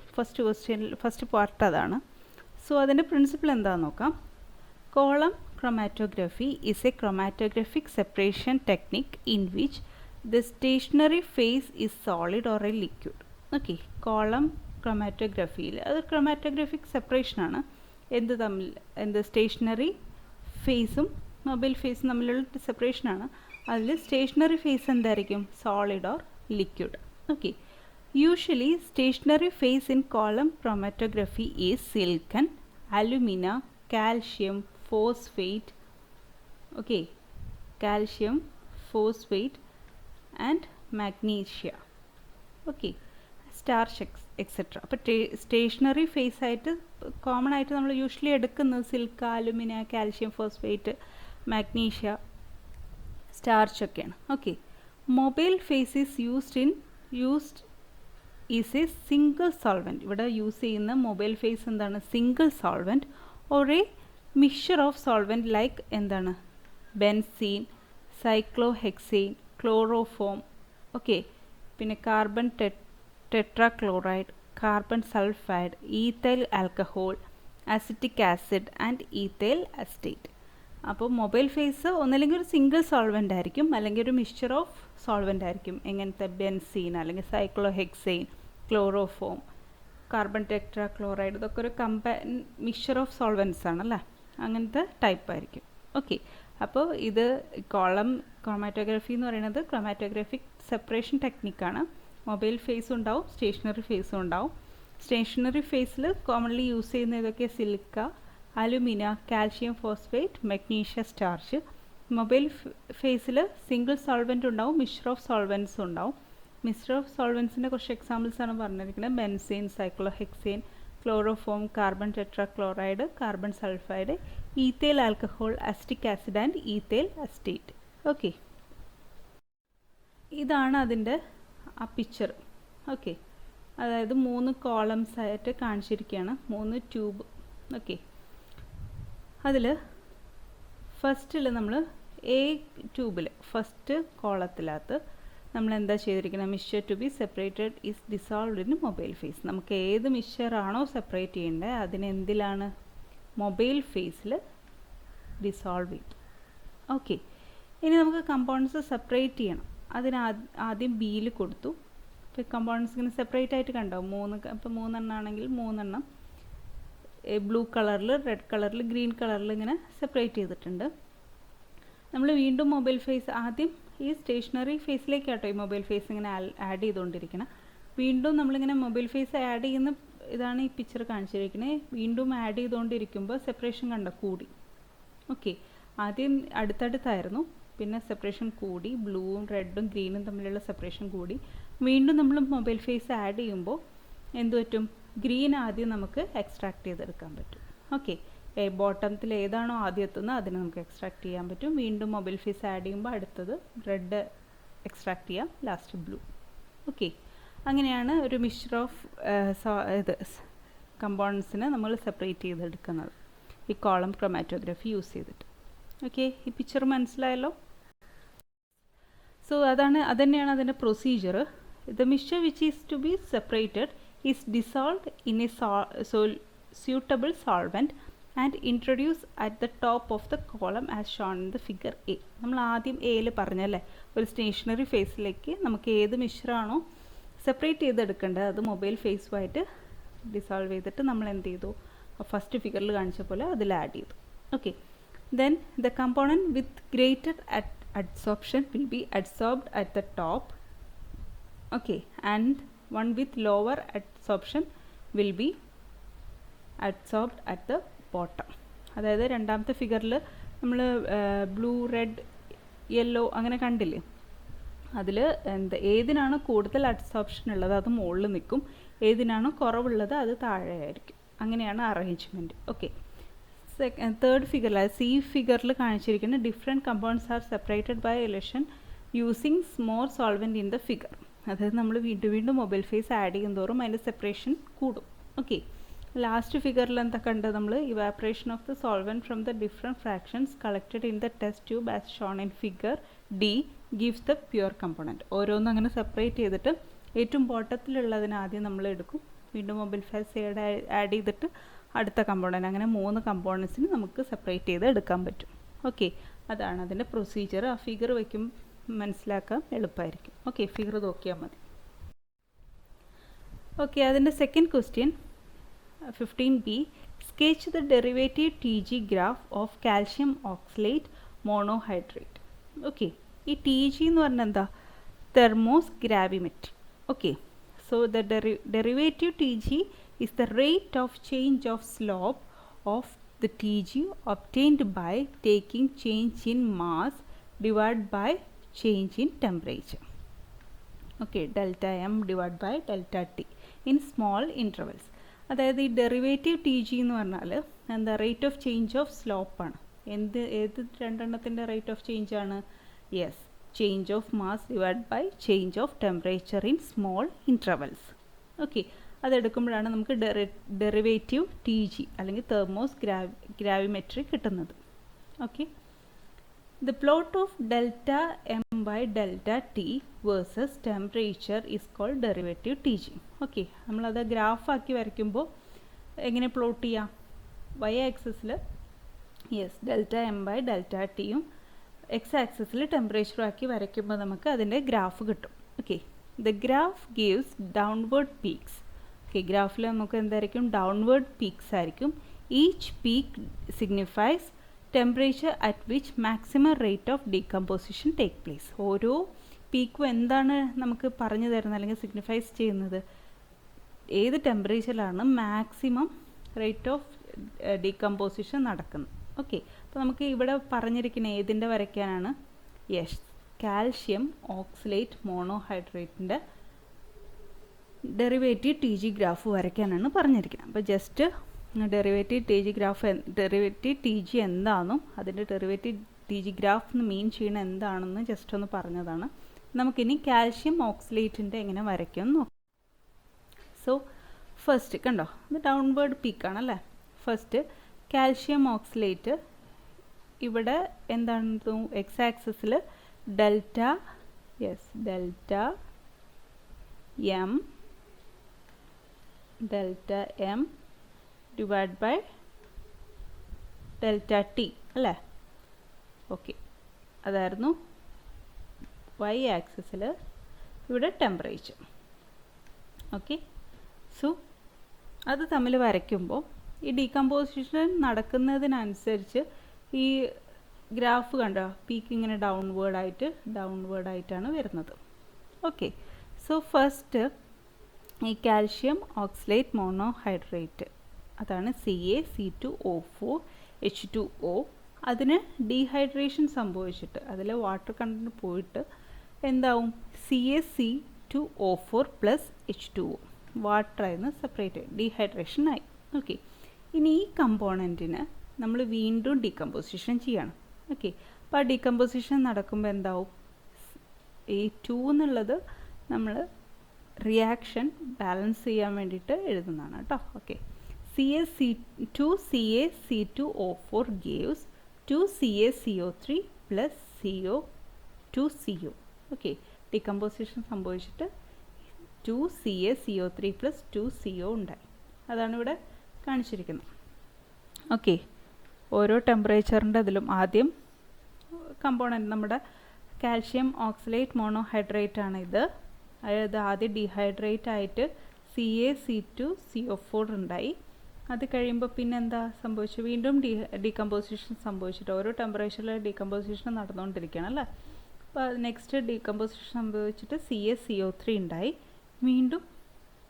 ഫസ്റ്റ് പാർട്ട് അതാണ്. സോ അതിൻ്റെ പ്രിൻസിപ്പിൾ എന്താണെന്ന് നോക്കാം. Column chromatography is a chromatographic separation technique in which the stationary phase is solid or a liquid. Okay, column ക്രൊമാറ്റോഗ്രഫിയിൽ അത് ക്രൊമാറ്റോഗ്രഫിക് സെപ്പറേഷനാണ്. എന്ത് സ്റ്റേഷനറി ഫേസും മൊബൈൽ ഫേസും തമ്മിലുള്ള സെപ്പറേഷനാണ്. അതിൽ സ്റ്റേഷനറി ഫേസ് എന്തായിരിക്കും? Solid or liquid. Okay, usually stationary phase in column chromatography is silicon, alumina, calcium, phosphate. Okay, calcium, phosphate and magnesia. Okay, starch etcetera. അപ്പോൾ സ്റ്റേഷനറി ഫേസ് ആയിട്ട് കോമൺ ആയിട്ട് നമ്മൾ യൂഷ്വലി എടുക്കുന്നത് silica, alumina, calcium, phosphate, magnesia, starch ഒക്കെയാണ്. Okay, mobile phase used is a single solvent. ഇവിടെ use ചെയ്യുന്ന mobile phase എന്താണ്? Single solvent or a mixture of solvent like എന്താണ്? Benzene, cyclohexane, chloroform. ഓക്കെ, പിന്നെ carbon tetrachloride, carbon sulphide, ethyl alcohol, acetic acid and ethyl acetate. അപ്പോൾ mobile face ഒന്നല്ലെങ്കിൽ ഒരു single solvent ആയിരിക്കും, അല്ലെങ്കിൽ ഒരു മിക്സ്ചർ ഓഫ് സോൾവെൻ്റ് ആയിരിക്കും. എങ്ങനത്തെ? ബെൻസീൻ, അല്ലെങ്കിൽ സൈക്ലോഹെക്സെയിൻ, ക്ലോറോഫോം, കാർബൺ ടെട്രാക്ലോറൈഡ്, ഇതൊക്കെ ഒരു മിക്സ്ചർ ഓഫ് സോൾവെൻറ്റ്സ് ആണല്ലേ, അങ്ങനത്തെ ടൈപ്പ് ആയിരിക്കും. ഓക്കെ, അപ്പോൾ ഇത് കോളം ക്രൊമാറ്റോഗ്രഫി എന്ന് പറയുന്നത് ക്രൊമാറ്റോഗ്രാഫിക് സെപ്പറേഷൻ ടെക്നിക്കാണ്. മൊബൈൽ ഫേസും ഉണ്ടാവും, സ്റ്റേഷനറി ഫേസും ഉണ്ടാവും. സ്റ്റേഷനറി ഫേസിൽ കോമൺലി യൂസ് ചെയ്യുന്ന ഇതൊക്കെ silica, alumina, calcium, phosphate, magnesia, starch. Mobile ഫേസിൽ സിംഗിൾ സോൾവെൻ്റ് ഉണ്ടാവും, മിക്സ്ചർ ഓഫ് സോൾവെൻറ്റ്സ് ഉണ്ടാവും. മിക്സ്ചർ ഓഫ് സോൾവെൻറ്റ്സിൻ്റെ കുറച്ച് എക്സാമ്പിൾസ് ആണ് പറഞ്ഞിരിക്കുന്നത്. Benzene, cyclohexane, chloroform, carbon tetrachloride, carbon sulphide, ethyl alcohol, acetic acid and ethyl acetate. Okay, ഇതാണ് അതിൻ്റെ ആ പിക്ചർ. ഓക്കെ, അതായത് 3 കോളംസ് ആയിട്ട് കാണിച്ചിരിക്കുകയാണ്, 3 ട്യൂബ്. ഓക്കെ, അതിൽ ഫസ്റ്റിൽ നമ്മൾ എ ട്യൂബിൽ ഫസ്റ്റ് കോളത്തിനകത്ത് നമ്മൾ എന്താ ചെയ്തിരിക്കുന്നത്? Mixture to be separated is dissolved in mobile phase. നമുക്ക് ഏത് മിക്സ്ചർ ആണോ സെപ്പറേറ്റ് ചെയ്യേണ്ടത് അതിനെന്തിലാണ്? മൊബൈൽ ഫേസിൽ ഡിസോൾവ് ചെയ്തു. ഓക്കെ, ഇനി നമുക്ക് കമ്പോണൻസ് സെപ്പറേറ്റ് ചെയ്യണം. അതിന് ആദ്യം ബിയിൽ കൊടുത്തു. ഇപ്പോൾ കമ്പോണൻസ് ഇങ്ങനെ സെപ്പറേറ്റ് ആയിട്ട് കണ്ടോ? ഇപ്പോൾ 3 എണ്ണം ആണെങ്കിൽ 3 എണ്ണം ബ്ലൂ കളറിൽ, റെഡ് കളറിൽ, ഗ്രീൻ കളറിൽ ഇങ്ങനെ സെപ്പറേറ്റ് ചെയ്തിട്ടുണ്ട്. നമ്മൾ വീണ്ടും മൊബൈൽ ഫേസ് ആദ്യം ഈ സ്റ്റേഷനറി ഫേസിലേക്കാട്ടോ ഈ മൊബൈൽ ഫേസ് ഇങ്ങനെ ആഡ് ചെയ്തുകൊണ്ടിരിക്കണം. വീണ്ടും നമ്മളിങ്ങനെ മൊബൈൽ ഫേസ് ആഡ് ചെയ്യുന്ന ഇതാണ് ഈ പിക്ചർ കാണിച്ചിരിക്കുന്നത്. വീണ്ടും ആഡ് ചെയ്തുകൊണ്ടിരിക്കുമ്പോൾ സെപ്പറേഷൻ കണ്ടോ? കൂടി. ഓക്കെ, ആദ്യം അടുത്തടുത്തായിരുന്നു, പിന്നെ സെപ്പറേഷൻ കൂടി, ബ്ലൂവും റെഡും ഗ്രീനും തമ്മിലുള്ള സെപ്പറേഷൻ കൂടി. വീണ്ടും നമ്മൾ മൊബൈൽ ഫേസ് ആഡ് ചെയ്യുമ്പോൾ എന്ത് പറ്റും? ഗ്രീൻ ആദ്യം നമുക്ക് എക്സ്ട്രാക്ട് ചെയ്തെടുക്കാൻ പറ്റും. ഓക്കെ, ബോട്ടത്തിൽ ഏതാണോ ആദ്യം എത്തുന്നത് അതിനെ നമുക്ക് എക്സ്ട്രാക്ട് ചെയ്യാൻ പറ്റും. വീണ്ടും മൊബൈൽ ഫേസ് ആഡ് ചെയ്യുമ്പോൾ അടുത്തത് റെഡ് എക്സ്ട്രാക്ട് ചെയ്യാം, ലാസ്റ്റ് ബ്ലൂ. ഓക്കെ, അങ്ങനെയാണ് ഒരു മിക്സ്ചർ ഓഫ് കമ്പോണൻസിനെ നമ്മൾ സെപ്പറേറ്റ് ചെയ്തെടുക്കുന്നത് ഈ കോളം ക്രൊമാറ്റോഗ്രഫി യൂസ് ചെയ്തിട്ട്. ഓക്കെ, ഈ പിക്ചർ മനസ്സിലായല്ലോ. സോ അതുതന്നെയാണ് അതിൻ്റെ procedure. The mixture which is to be separated is dissolved in a suitable solvent and introduced at the top of the column as shown in the figure A. നമ്മൾ ആദ്യം എയിൽ പറഞ്ഞല്ലേ, ഒരു stationery ഫേസിലേക്ക് നമുക്ക് ഏത് മിശ്രമാണോ സെപ്പറേറ്റ് ചെയ്തെടുക്കേണ്ടത് അത് മൊബൈൽ ഫേസുമായിട്ട് ഡിസോൾവ് ചെയ്തിട്ട് നമ്മൾ എന്ത് ചെയ്തു, ഫസ്റ്റ് ഫിഗറിൽ കാണിച്ച പോലെ അതിൽ ആഡ് ചെയ്തു. Okay, then the component with greater adsorption will be adsorbed at the top. Okay, and one with lower adsorption will be adsorbed at the bottom. അതായത് രണ്ടാമത്തെ ഫിഗറിൽ നമ്മൾ ബ്ലൂ, റെഡ്, യെല്ലോ അങ്ങനെ കണ്ടില്ലേ, അതിൽ ഏതിനാണോ കൂടുതൽ അഡ്സോപ്ഷൻ ഉള്ളത് അത് മുകളിൽ നിൽക്കും, ഏതിനാണോ കുറവുള്ളത് അത് താഴെയായിരിക്കും. അങ്ങനെയാണ് അറേഞ്ച്മെൻറ്റ്. ഓക്കെ, തേർഡ് ഫിഗറിൽ സി ഫിഗറിൽ കാണിച്ചിരിക്കുന്ന different compounds are separated by elution using more solvent in the figure. അതായത് നമ്മൾ വീണ്ടും മൊബൈൽ ഫേസ് ആഡ് ചെയ്യുന്നതോറും അതിൻ്റെ സെപ്പറേഷൻ കൂടും. ഓക്കെ, ലാസ്റ്റ് ഫിഗറിൽ എന്താ കണ്ടത് നമ്മൾ, evaporation of the solvent from the different fractions collected in the test tube as shown in figure D gives the pure component. ഓരോന്നും അങ്ങനെ സെപ്പറേറ്റ് ചെയ്തിട്ട് ഏറ്റവും ബോട്ടത്തിലുള്ളതിന് ആദ്യം നമ്മൾ എടുക്കും, വീണ്ടും മൊബൈൽ ഫേസ് ആഡ് ചെയ്തിട്ട് അടുത്ത കമ്പോണൻറ്റ്, അങ്ങനെ 3 കമ്പോണൻസിന് നമുക്ക് സെപ്പറേറ്റ് ചെയ്ത് എടുക്കാൻ പറ്റും. ഓക്കെ, അതാണ് അതിൻ്റെ പ്രൊസീജിയർ. ആ ഫിഗർ വയ്ക്കും മനസ്സിലാക്കാൻ എളുപ്പമായിരിക്കും. ഓക്കെ, ഫിഗർ നോക്കിയാൽ മതി. ഓക്കെ, അതിൻ്റെ second question 15B, sketch the derivative TG graph of calcium oxalate monohydrate. Okay, ഈ TG എന്ന് പറഞ്ഞാൽ എന്താ, thermogravimetry. Okay, so the derivative TG is the rate of change of slope of the TG obtained by taking change in mass divided by change in temperature. Okay, delta M divided by delta T in small intervals. അതായത് ഈ derivative T G എന്ന് പറഞ്ഞാൽ എന്താ, rate of change of സ്ലോപ്പാണ്. ഏത് രണ്ടെണ്ണത്തിൻ്റെ rate of change ആണ്? Yes, change of mass divide by change of temperature in small intervals. Okay, അതെടുക്കുമ്പോഴാണ് നമുക്ക് ഡെറിവേറ്റീവ് ടി ജി അല്ലെങ്കിൽ തെർമോസ് ഗ്രാവിമെട്രി കിട്ടുന്നത്. Okay, the plot of delta M by delta T versus temperature is called derivative T G. Okay, നമ്മളത് ഗ്രാഫാക്കി വരയ്ക്കുമ്പോൾ എങ്ങനെ plot ചെയ്യാം? Y ആക്സിസിൽ yes delta M by delta ടിയും എക്സ് ആക്സിസിൽ ടെമ്പറേച്ചറും ആക്കി വരയ്ക്കുമ്പോൾ നമുക്ക് അതിൻ്റെ ഗ്രാഫ് കിട്ടും. Okay, the graph gives downward peaks. Okay, ഗ്രാഫിൽ നമുക്ക് എന്തായിരിക്കും, ഡൗൺവേർഡ് പീക്സ് ആയിരിക്കും. Each peak signifies temperature at which maximum rate of decomposition take place. ഓരോ പീക്കും എന്താണ് നമുക്ക് പറഞ്ഞു തരുന്നത് അല്ലെങ്കിൽ സിഗ്നിഫൈസ് ചെയ്യുന്നത്, ഏത് ടെമ്പറേച്ചറിലാണ് മാക്സിമം റേറ്റ് ഓഫ് ഡീകമ്പോസിഷൻ നടക്കുന്നത്. ഓക്കെ, അപ്പോൾ നമുക്ക് ഇവിടെ പറഞ്ഞിരിക്കുന്ന ഏതിൻ്റെ വരയ്ക്കാനാണ്? യെസ്, കാൽഷ്യം ഓക്സലേറ്റ് മോണോഹൈഡ്രേറ്റിൻ്റെ ഡെറിവേറ്റീവ് ടി ജി ഗ്രാഫ് വരയ്ക്കാനാണ് പറഞ്ഞിരിക്കുന്നത്. അപ്പോൾ just derivative T G graph, derivative T G എന്താണെന്നും അതിൻ്റെ ഡെറിവേറ്റീവ് ടി ജി ഗ്രാഫ് എന്ന് മീൻ ചെയ്യണ എന്താണെന്ന് ജസ്റ്റ് ഒന്ന് പറഞ്ഞതാണ്. നമുക്കിനി കാൽഷ്യം ഓക്സലേറ്റിൻ്റെ എങ്ങനെ വരയ്ക്കുമെന്ന് നോക്കാം. സോ ഫസ്റ്റ് കണ്ടോ, ഇത് ഡൗൺവേർഡ് പീക്കാണല്ലേ. ഫസ്റ്റ് കാൽഷ്യം ഓക്സലേറ്റ് ഇവിടെ എന്താണ്, എക്സ് ആക്സിസിൽ delta, yes delta M divide by delta T അല്ലേ. ഓക്കെ, അതായിരുന്നു വൈ ആക്സിസിൽ ഇവിടെ ടെമ്പറേച്ചർ. ഓക്കെ, സോ അത് തമ്മിൽ വരയ്ക്കുമ്പോൾ ഈ ഡീകമ്പോസിഷൻ നടക്കുന്നതിനനുസരിച്ച് ഈ ഗ്രാഫ് കണ്ടോ, പീക്ക് ഇങ്ങനെ ഡൗൺവേർഡായിട്ടാണ് വരുന്നത്. ഓക്കെ, സോ ഫസ്റ്റ് ഈ കാൽഷ്യം ഓക്സലേറ്റ് മോണോഹൈഡ്രേറ്റ് അതാണ് CaC2O4H2O. അതിന് ഡീഹൈഡ്രേഷൻ സംഭവിച്ചിട്ട് അതിൽ വാട്ടർ കണ്ടന്റ് പോയിട്ട് എന്താവും, CaC2O4 + H2O. വാട്ടറായി നിന്ന് സെപ്പറേറ്റ് ഡീഹൈഡ്രേഷനായി. ഓക്കെ, ഇനി ഈ കമ്പോണൻറ്റിന് നമ്മൾ വീണ്ടും ഡീകമ്പോസിഷൻ ചെയ്യണം. ഓക്കെ, അപ്പോൾ ആ ഡീകമ്പോസിഷൻ നടക്കുമ്പോൾ എന്താവും, ഈ 2 എന്നുള്ളത് നമ്മൾ റിയാക്ഷൻ ബാലൻസ് ചെയ്യാൻ വേണ്ടിയിട്ട് എഴുതുന്നതാണ് കേട്ടോ. Okay, CaC2CaC2O4 gives 2CaCO3 plus CO2CO. Okay, decomposition സംഭവിച്ചിട്ട് 2CaCO3 plus 2CO ഉണ്ടായി. അതാണ് ഇവിടെ കാണിച്ചിരിക്കുന്നത്. ഓക്കെ, ഓരോ ടെമ്പറേച്ചറിൻ്റെ അതിലും ആദ്യം കമ്പോണൻറ്റ് നമ്മുടെ കാൽഷ്യം ഓക്സലേറ്റ് മോണോഹൈഡ്രേറ്റ് ആണ് ഇത്. അതായത് ആദ്യം ഡീഹൈഡ്രേറ്റ് ആയിട്ട് CaC2CO4 ഉണ്ടായി. അത് കഴിയുമ്പോൾ പിന്നെ എന്താ സംഭവിച്ചു, വീണ്ടും ഡീകമ്പോസിഷൻ സംഭവിച്ചിട്ട് ഓരോ ടെമ്പറേച്ചറിൽ ഡീകമ്പോസിഷൻ നടന്നുകൊണ്ടിരിക്കുകയാണ് അല്ലേ. അപ്പോൾ നെക്സ്റ്റ് ഡീകമ്പോസിഷൻ സംഭവിച്ചിട്ട് CaCO3 ഉണ്ടായി. വീണ്ടും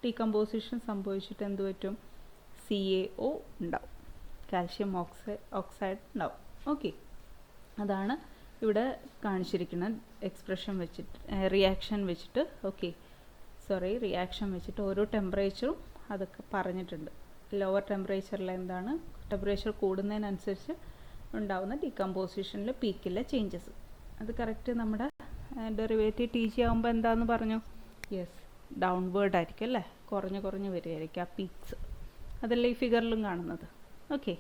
ഡീകമ്പോസിഷൻ സംഭവിച്ചിട്ട് എന്ത് പറ്റും, CaO ഉണ്ടാവും, കാൽഷ്യം ഓക്സൈഡ് ഉണ്ടാവും. ഓക്കെ, അതാണ് ഇവിടെ കാണിച്ചിരിക്കുന്ന എക്സ്പ്രഷൻ വെച്ചിട്ട് റിയാക്ഷൻ വെച്ചിട്ട്. ഓക്കെ, റിയാക്ഷൻ വെച്ചിട്ട് ഓരോ ടെമ്പറേച്ചറും അതൊക്കെ പറഞ്ഞിട്ടുണ്ട്. ലോവർ ടെമ്പറേച്ചറിൽ എന്താണ്, ടെമ്പറേച്ചർ കൂടുന്നതിനനുസരിച്ച് ഉണ്ടാവുന്ന ഡീകമ്പോസിഷനിൽ പീക്കിലെ ചേഞ്ചസ്. അത് കറക്റ്റ് നമ്മുടെ ഡെറിവേറ്റീവ് TG ആകുമ്പോൾ എന്താണെന്ന് പറഞ്ഞു, യെസ്, ഡൗൺവേർഡ് ആയിരിക്കും അല്ലേ, കുറഞ്ഞ് കുറഞ്ഞ് വരികയായിരിക്കും ആ പീക്സ്. അതല്ലേ ഈ ഫിഗറിലും കാണുന്നത്. ഓക്കെ,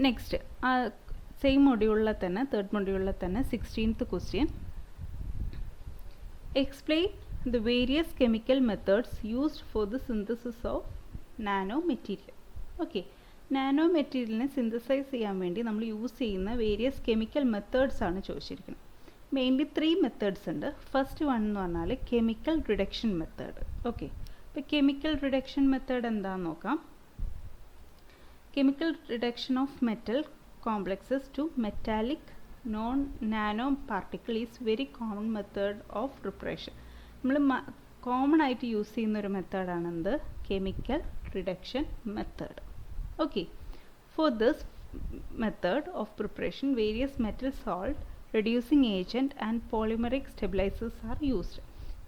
നെക്സ്റ്റ് സെയിം മൊഡ്യൂളിലെ തന്നെ തേർഡ് മൊഡ്യൂളിലെ തന്നെ 16th question. Explain the various chemical methods used for the synthesis of nano material. Okay, nano മെറ്റീരിയലിനെ സിന്തസൈസ് ചെയ്യാൻ വേണ്ടി നമ്മൾ യൂസ് ചെയ്യുന്ന വേരിയസ് കെമിക്കൽ മെത്തേഡ്സ് ആണ് ചോദിച്ചിരിക്കുന്നത്. മെയിൻലി 3 മെത്തേഡ്സ് ഉണ്ട്. ഫസ്റ്റ് വൺ എന്ന് പറഞ്ഞാൽ കെമിക്കൽ റിഡക്ഷൻ മെത്തേഡ്. ഓക്കെ, അപ്പോൾ കെമിക്കൽ റിഡക്ഷൻ മെത്തേഡ് എന്താണെന്ന് നോക്കാം. Chemical reduction of metal complexes to metallic non nano particle is very common method of preparation. നമ്മൾ കോമൺ ആയിട്ട് യൂസ് ചെയ്യുന്ന ഒരു മെത്തേഡാണ് എന്ത്, chemical reduction method. Okay, for this method of preparation various metal salt, reducing agent and polymeric stabilisers are used.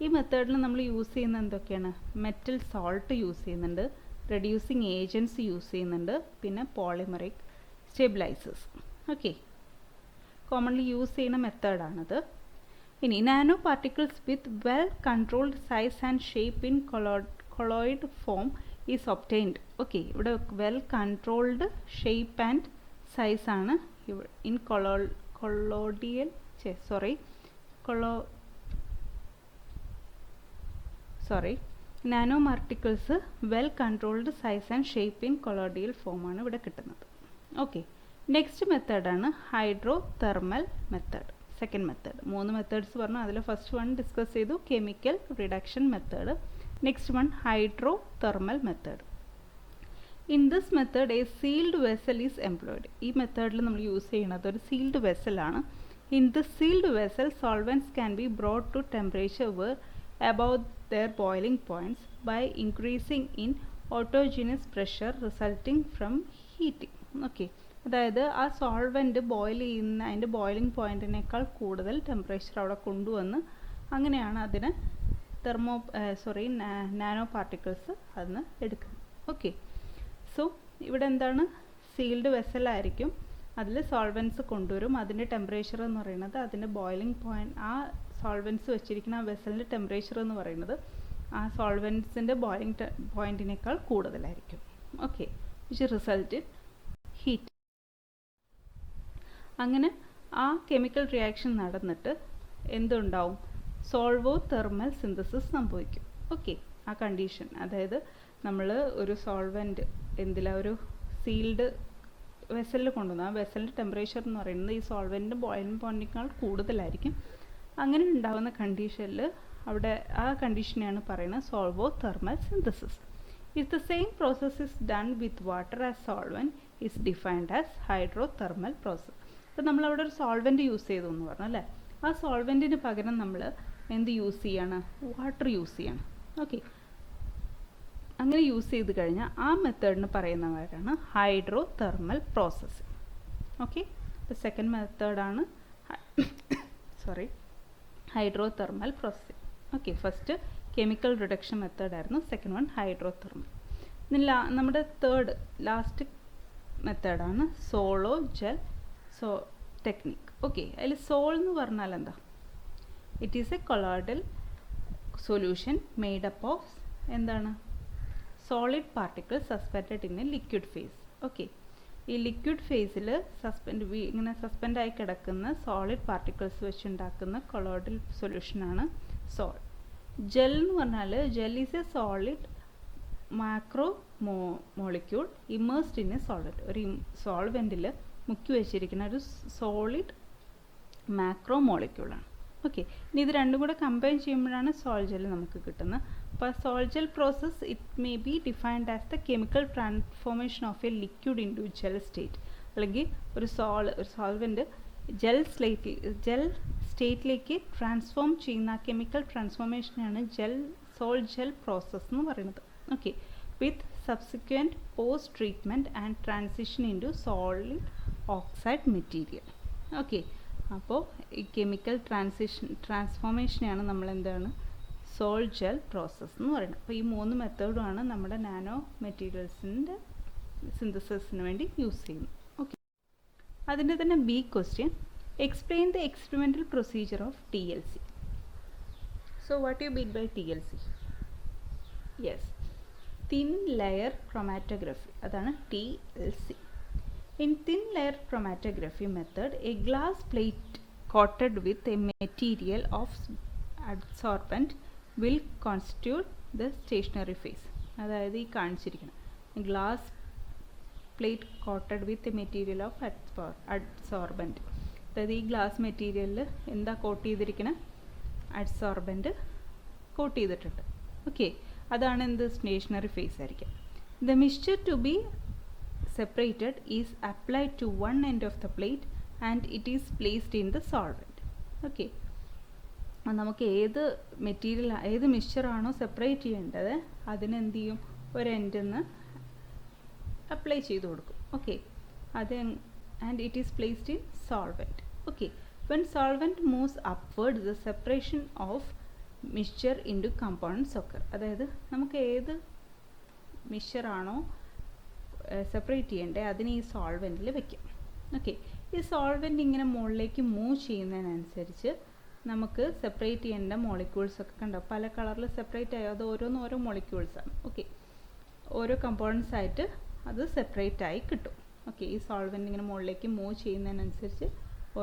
ഈ മെത്തേഡിൽ നമ്മൾ use ചെയ്യുന്ന എന്തൊക്കെയാണ്, മെറ്റൽ സോൾട്ട് യൂസ് ചെയ്യുന്നുണ്ട്, റെഡ്യൂസിങ് ഏജൻറ്റ്സ് യൂസ് ചെയ്യുന്നുണ്ട്, പിന്നെ polymeric stabilisers. Okay, commonly use ചെയ്യുന്ന മെത്തേഡാണിത്. ഇനി nano particles with well controlled size and shape in colloid form is obtained. Okay, ഇവിടെ well controlled shape and size ആണ് in nano particles well controlled size and shape in colloidal form ആണ് ഇവിടെ കിട്ടുന്നത്. Okay, next മെത്തേഡാണ് hydro thermal method. Second method. 3 methods പറഞ്ഞു. അതിൽ first one discuss ചെയ്തു, chemical reduction method. Next one hydro thermal method. In this method a sealed vessel is employed. ഈ മെത്തേഡിൽ നമ്മൾ യൂസ് ചെയ്യുന്നത് ഒരു സീൽഡ് വെസലാണ്. In this sealed vessel solvents can be brought to temperature where above their boiling points by increasing in autogenous pressure resulting from heating. Okay, അതായത് ആ solvent boil ചെയ്യുന്ന അതിൻ്റെ ബോയിലിംഗ് പോയിൻറ്റിനേക്കാൾ കൂടുതൽ ടെമ്പറേച്ചർ അവിടെ കൊണ്ടുവന്ന് അങ്ങനെയാണ് അതിന് നാനോ പാർട്ടിക്കിൾസ് അതിന് എടുക്കുന്നത്. ഓക്കെ, സോ ഇവിടെ എന്താണ്, സീൽഡ് വെസലായിരിക്കും, അതിൽ സോൾവെൻറ്റ്സ് കൊണ്ടുവരും. അതിൻ്റെ ടെമ്പറേച്ചർ എന്ന് പറയുന്നത് അതിൻ്റെ ബോയിലിംഗ് പോയിൻറ്റ്, ആ സോൾവെൻറ്റ്സ് വെച്ചിരിക്കുന്ന ആ വെസലിൻ്റെ ടെമ്പറേച്ചർ എന്ന് പറയുന്നത് ആ സോൾവെൻറ്റ്സിൻ്റെ ബോയിലിംഗ് പോയിൻറ്റിനേക്കാൾ കൂടുതലായിരിക്കും. Okay, which result in heat. അങ്ങനെ ആ കെമിക്കൽ റിയാക്ഷൻ നടന്നിട്ട് എന്തുണ്ടാവും, സോൾവോ തെർമൽ സിന്തസിസ് സംഭവിക്കും. ഓക്കെ, ആ കണ്ടീഷൻ, അതായത് നമ്മൾ ഒരു സോൾവെൻറ്റ് ഒരു സീൽഡ് വെസലിൽ കൊണ്ടുവന്നു, ആ വെസലിൻ്റെ ടെമ്പറേച്ചർ എന്ന് പറയുന്നത് ഈ സോൾവെൻറ്റിൻ്റെ ബോയിലിംഗ് പോയിൻറ്റിനേക്കാൾ കൂടുതലായിരിക്കും. അങ്ങനെ ഉണ്ടാകുന്ന കണ്ടീഷനിൽ അവിടെ ആ കണ്ടീഷനെയാണ് പറയുന്നത് solvo thermal synthesis. If the same process is done with water as solvent is defined as hydro thermal process. അപ്പോൾ നമ്മളവിടെ ഒരു സോൾവെൻറ്റ് യൂസ് ചെയ്തു എന്ന് പറഞ്ഞു അല്ലേ, ആ സോൾവെൻറ്റിന് പകരം നമ്മൾ എന്ത് യൂസ് ചെയ്യാണ്, വാട്ടർ യൂസ് ചെയ്യണം. ഓക്കെ, അങ്ങനെ യൂസ് ചെയ്ത് കഴിഞ്ഞാൽ ആ മെത്തേഡിന് പറയുന്നവരാണ് hydro thermal process. Okay, second മെത്തേഡാണ് hydro thermal processing. Okay, first chemical reduction method ആയിരുന്നു. Second one hydrothermal. ഇനി നമ്മുടെ തേർഡ് ലാസ്റ്റ് മെത്തേഡാണ് സോളോ ജെൽ ടെക്നിക്. ഓക്കെ, അതിൽ സോൾ എന്ന് പറഞ്ഞാൽ എന്താ? It is a colloidal solution made up of എന്താണ്? Solid particle suspended in a liquid phase. Okay, ഈ ലിക്വിഡ് ഫേസിൽ ഇങ്ങനെ സസ്പെൻഡായി കിടക്കുന്ന സോളിഡ് പാർട്ടിക്കിൾസ് വെച്ചുണ്ടാക്കുന്ന കൊളോയിഡൽ സൊല്യൂഷനാണ് സോൾ. ജെൽ എന്ന് പറഞ്ഞാൽ gel is a solid macro molecule immersed in a solid. ഒരു സോൾവെൻറ്റിൽ മുക്കി വെച്ചിരിക്കുന്ന ഒരു സോളിഡ് മാക്രോ മോളിക്യൂളാണ്. ഓക്കെ, ഇനി ഇത് രണ്ടും കൂടെ കമ്പൈൻ ചെയ്യുമ്പോഴാണ് സോൾ ജെൽ നമുക്ക് കിട്ടുന്നത്. അപ്പോൾ sol gel process it may be defined as the chemical transformation of a liquid into gel state. അല്ലെങ്കിൽ ഒരു സോൾവെൻറ്റ് ജെൽ സ്റ്റേറ്റിലേക്ക് ട്രാൻസ്ഫോം ചെയ്യുന്ന കെമിക്കൽ ട്രാൻസ്ഫോർമേഷനാണ് സോൾ ജെൽ പ്രോസസ് എന്ന് പറയുന്നത്. Okay, with subsequent post treatment and transition into solid oxide material. Okay, അപ്പോൾ ഈ chemical ട്രാൻസ്ഫോർമേഷനെയാണ് നമ്മൾ എന്താണ് സോൾ ജെൽ പ്രോസസ്സ് എന്ന് പറയുന്നത്. അപ്പോൾ ഈ 3 മെത്തേഡുമാണ് നമ്മുടെ നാനോ മെറ്റീരിയൽസിൻ്റെ സിന്തസിസിന് വേണ്ടി യൂസ് ചെയ്യുന്നത്. ഓക്കെ, അതിൻ്റെ തന്നെ B question, explain the experimental procedure of TLC. So what you mean by TLC? Yes, thin layer chromatography, അതാണ് TLC. In thin layer chromatography method, a glass plate coated with a material of adsorbent will constitute the stationary phase. അതായത് ഈ കാണിച്ചിരിക്കണം glass plate coated with a material of adsorbent. അതായത് ഈ glass മെറ്റീരിയലിൽ എന്താ coat ചെയ്തിരിക്കണം? Adsorbent coat ചെയ്തിട്ടുണ്ട്. Okay, അതാണ് എന്ത് സ്റ്റേഷനറി ഫേസ് ആയിരിക്കും. The mixture to be separated is applied to one end of the plate and it is placed in the solvent. Okay, നമുക്ക് ഏത് മിക്സ്ചറാണോ സെപ്പറേറ്റ് ചെയ്യേണ്ടത് അതിന് എന്ത് ചെയ്യും? ഒരു എൻഡിൽ നിന്ന് അപ്ലൈ ചെയ്ത് കൊടുക്കും. Okay, and it is placed in solvent. Okay, when solvent moves upward, the separation of mixture into components occur. അതായത് നമുക്ക് ഏത് മിക്സ്ചറാണോ സെപ്പറേറ്റ് ചെയ്യേണ്ടത് അതിന് ഈ സോൾവെൻറ്റിൽ വെക്കാം. ഓക്കെ, ഈ സോൾവെൻറ്റ് ഇങ്ങനെ മുകളിലേക്ക് മൂവ് ചെയ്യുന്നതിനനുസരിച്ച് നമുക്ക് സെപ്പറേറ്റ് ചെയ്യേണ്ട മോളിക്യൂൾസൊക്കെ കണ്ടോ പല കളറിൽ സെപ്പറേറ്റ് ആയി, അത് ഓരോ മോളിക്യൂൾസാണ്. ഓക്കെ, ഓരോ കമ്പോണൻസ് ആയിട്ട് അത് സെപ്പറേറ്റ് ആയി കിട്ടും. ഓക്കെ, ഈ സോൾവെൻറ്റ് ഇങ്ങനെ മുകളിലേക്ക് മൂവ് ചെയ്യുന്നതിനനുസരിച്ച്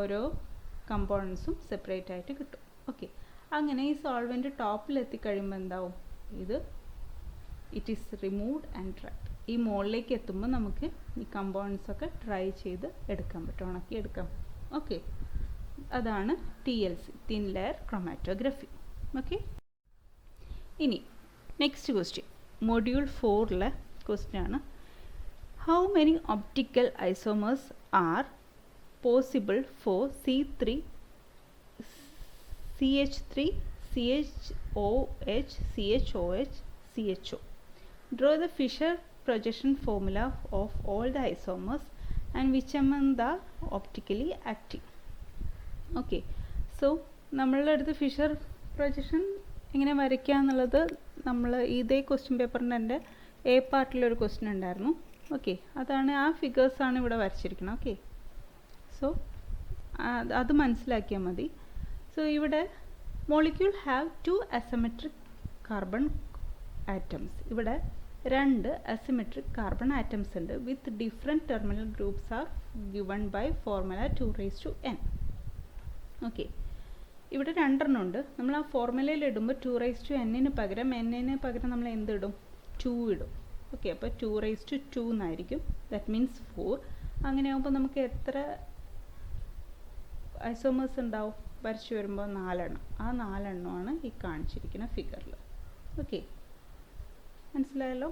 ഓരോ കമ്പോണൻസും സെപ്പറേറ്റ് ആയിട്ട് കിട്ടും. ഓക്കെ, അങ്ങനെ ഈ സോൾവെൻറ്റ് ടോപ്പിലെത്തിക്കഴിയുമ്പോൾ എന്താവും? It is removed and dried. ഈ മുകളിലേക്ക് എത്തുമ്പോൾ നമുക്ക് ഈ കമ്പോണൻസ് ഒക്കെ ഡ്രൈ ചെയ്ത് എടുക്കാൻ പറ്റും, ഉണക്കി എടുക്കാം. ഓക്കെ, അതാണ് TLC, thin layer chromatography. Okay, ഇനി നെക്സ്റ്റ് ക്വസ്റ്റ്യൻ മൊഡ്യൂൾ 4-ലെ ക്വസ്റ്റ്യൻ ആണ്. How many optical isomers R possible for CH3, CHOH, CHOH, CHO? Draw the Fisher projection formula of all the isomers and which among the optically active. Okay, so നമ്മളുടെ അടുത്ത് Fisher projection എങ്ങനെ വരയ്ക്കുക എന്നുള്ളത് നമ്മൾ ഇതേ question പേപ്പറിൻ്റെ എൻ്റെ A പാർട്ടിലൊരു question ഉണ്ടായിരുന്നു. ഓക്കെ, അതാണ് ആ ഫിഗേഴ്സാണ് ഇവിടെ വരച്ചിരിക്കുന്നത്. ഓക്കെ, സോ അത് മനസ്സിലാക്കിയാൽ മതി. സോ ഇവിടെ molecule have 2 asymmetric carbon atoms. ഇവിടെ 2 അസിമെട്രിക് കാർബൺ ആറ്റംസ് ഉണ്ട്. With different terminal groups are given by formula 2n. Okay, ഇവിടെ 2 ഉണ്ട്. നമ്മൾ ആ ഫോർമുലയിൽ ഇടുമ്പോൾ 2n പകരം നമ്മൾ എന്തിടും? 2 ഇടും. ഓക്കെ, അപ്പോൾ 2 എന്നായിരിക്കും. That means 4. അങ്ങനെയാകുമ്പോൾ നമുക്ക് എത്ര ഐസോമേഴ്സ് ഉണ്ടാവും? വരച്ചു വരുമ്പോൾ 4 എണ്ണം. ആ 4 എണ്ണമാണ് ഈ കാണിച്ചിരിക്കുന്ന ഫിഗറിൽ. ഓക്കെ, മനസ്സിലായല്ലോ?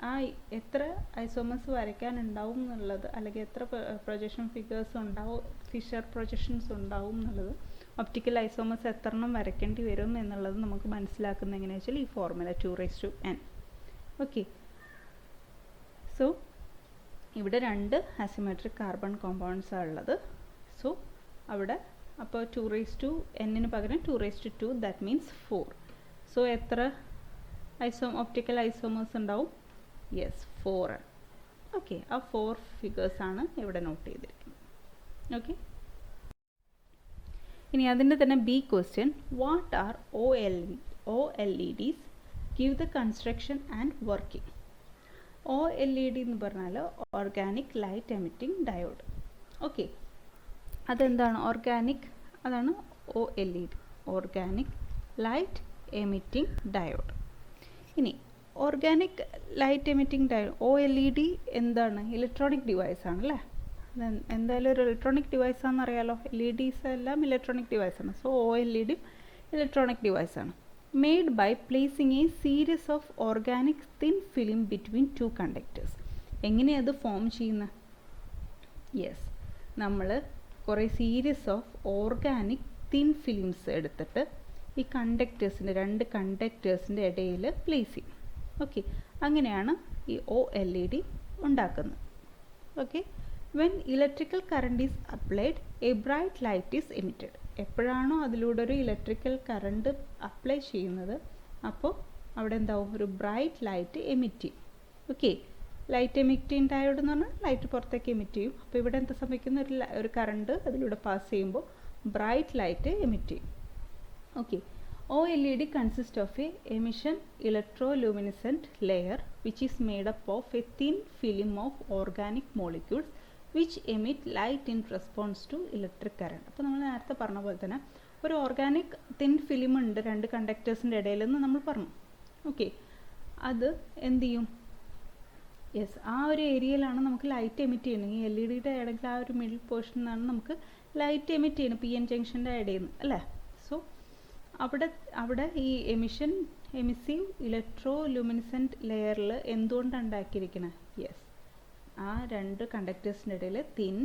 ആ എത്ര ഐസോമേഴ്സ് വരയ്ക്കാനുണ്ടാവും എന്നുള്ളത്, അല്ലെങ്കിൽ എത്ര പ്രൊജക്ഷൻ ഫിഗേഴ്സ് ഉണ്ടാവും, ഫിഷർ പ്രൊജക്ഷൻസ് ഉണ്ടാവും എന്നുള്ളത്, ഒപ്റ്റിക്കൽ ഐസോമേഴ്സ് എത്ര എണ്ണം വരയ്ക്കേണ്ടി വരും എന്നുള്ളത് നമുക്ക് മനസ്സിലാക്കുന്നത് എങ്ങനെയാണെന്ന് വെച്ചാൽ ഈ ഫോർമുല 2n. ഓക്കെ, സോ ഇവിടെ 2 അസിമെട്രിക് കാർബൺ കോമ്പൗണ്ട്സാണ് ഉള്ളത്. സോ അവിടെ അപ്പോൾ 2n പകരം 2, ദാറ്റ് മീൻസ് 4. സോ എത്ര ഒപ്റ്റിക്കൽ ഐസോമേഴ്സ് ഉണ്ടാവും? യെസ്, 4 ആണ്. ഓക്കെ, ആ 4 ഫിഗേഴ്സ് ആണ് ഇവിടെ നോട്ട് ചെയ്തിരിക്കുന്നത്. ഓക്കെ, ഇനി അതിൻ്റെ തന്നെ B question, what are OLEDs, give the construction and working. OLED എന്ന് പറഞ്ഞാൽ organic light emitting diode. Okay, അതെന്താണ് ഓർഗാനിക്? അതാണ് OLED, organic light emitting diode. ഇനി organic light emitting diode, OLED എന്താണ്? ഇലക്ട്രോണിക് ഡിവൈസ് ആണല്ലേ. എന്തായാലും ഒരു ഇലക്ട്രോണിക് ഡിവൈസ് ആണെന്ന് അറിയാലോ. LEDs എല്ലാം ഇലക്ട്രോണിക് ഡിവൈസാണ്. സോ OLED ഇലക്ട്രോണിക് ഡിവൈസാണ്. Made by placing a series of organic thin film between 2 conductors. എങ്ങനെയാണ് അത് ഫോം ചെയ്യുന്നത്? യെസ്, നമ്മൾ കുറേ series of organic thin films എടുത്തിട്ട് ഈ കണ്ടക്ടേഴ്സിൻ്റെ 2 കണ്ടക്ടേഴ്സിൻ്റെ ഇടയിൽ പ്ലേസ് ചെയ്യും. ഓക്കെ, അങ്ങനെയാണ് ഈ OLED ഉണ്ടാക്കുന്നത്. Okay, when electrical current is applied A bright light is emitted. എപ്പോഴാണോ അതിലൂടെ ഒരു ഇലക്ട്രിക്കൽ കറണ്ട് അപ്ലൈ ചെയ്യുന്നത്, അപ്പോൾ അവിടെ എന്താവും? ഒരു ബ്രൈറ്റ് ലൈറ്റ് എമിറ്റ് ചെയ്യും. ഓക്കെ, ലൈറ്റ് എമിറ്റിംഗ് ഡയോഡ് എന്ന് പറഞ്ഞാൽ ലൈറ്റ് പുറത്തേക്ക് എമിറ്റ് ചെയ്യും. അപ്പോൾ ഇവിടെ എന്താ സംഭവിക്കുന്ന? ഒരു കറണ്ട് അതിലൂടെ പാസ് ചെയ്യുമ്പോൾ ബ്രൈറ്റ് ലൈറ്റ് എമിറ്റ് ചെയ്യും. Okay, OLED consists of a emission electroluminescent layer which is made up of a thin film of organic molecules which emit light in response to electric current. അപ്പോൾ നമ്മൾ നേരത്തെ പറഞ്ഞ പോലെ തന്നെ ഒരു organic thin film ഉണ്ട് 2 കണ്ടക്ടേഴ്സിൻ്റെ ഇടയിലെന്ന് നമ്മൾ പറഞ്ഞു. ഓക്കെ, അത് എന്ത് ചെയ്യും? യെസ്, ആ ഒരു ഏരിയയിലാണ് നമുക്ക് ലൈറ്റ് എമിറ്റ് ചെയ്യുന്നത്. ഈ LED ആണെങ്കിൽ ആ ഒരു മിഡിൽ പോർഷനിൽ നിന്നാണ് നമുക്ക് ലൈറ്റ് എമിറ്റ് ചെയ്യുന്നത്, PN ജംഗ്ഷൻ്റെ ഇടയിൽ നിന്ന് അല്ലേ. സോ അവിടെ ഈ എമിസീവ് ഇലക്ട്രോലുമിനിസെൻറ്റ് ലെയറിൽ എന്തുകൊണ്ടാണ് ഉണ്ടാക്കിയിരിക്കുന്നത്? യെസ്, ആ 2 കണ്ടക്ടേഴ്സിൻ്റെ ഇടയിൽ തിൻ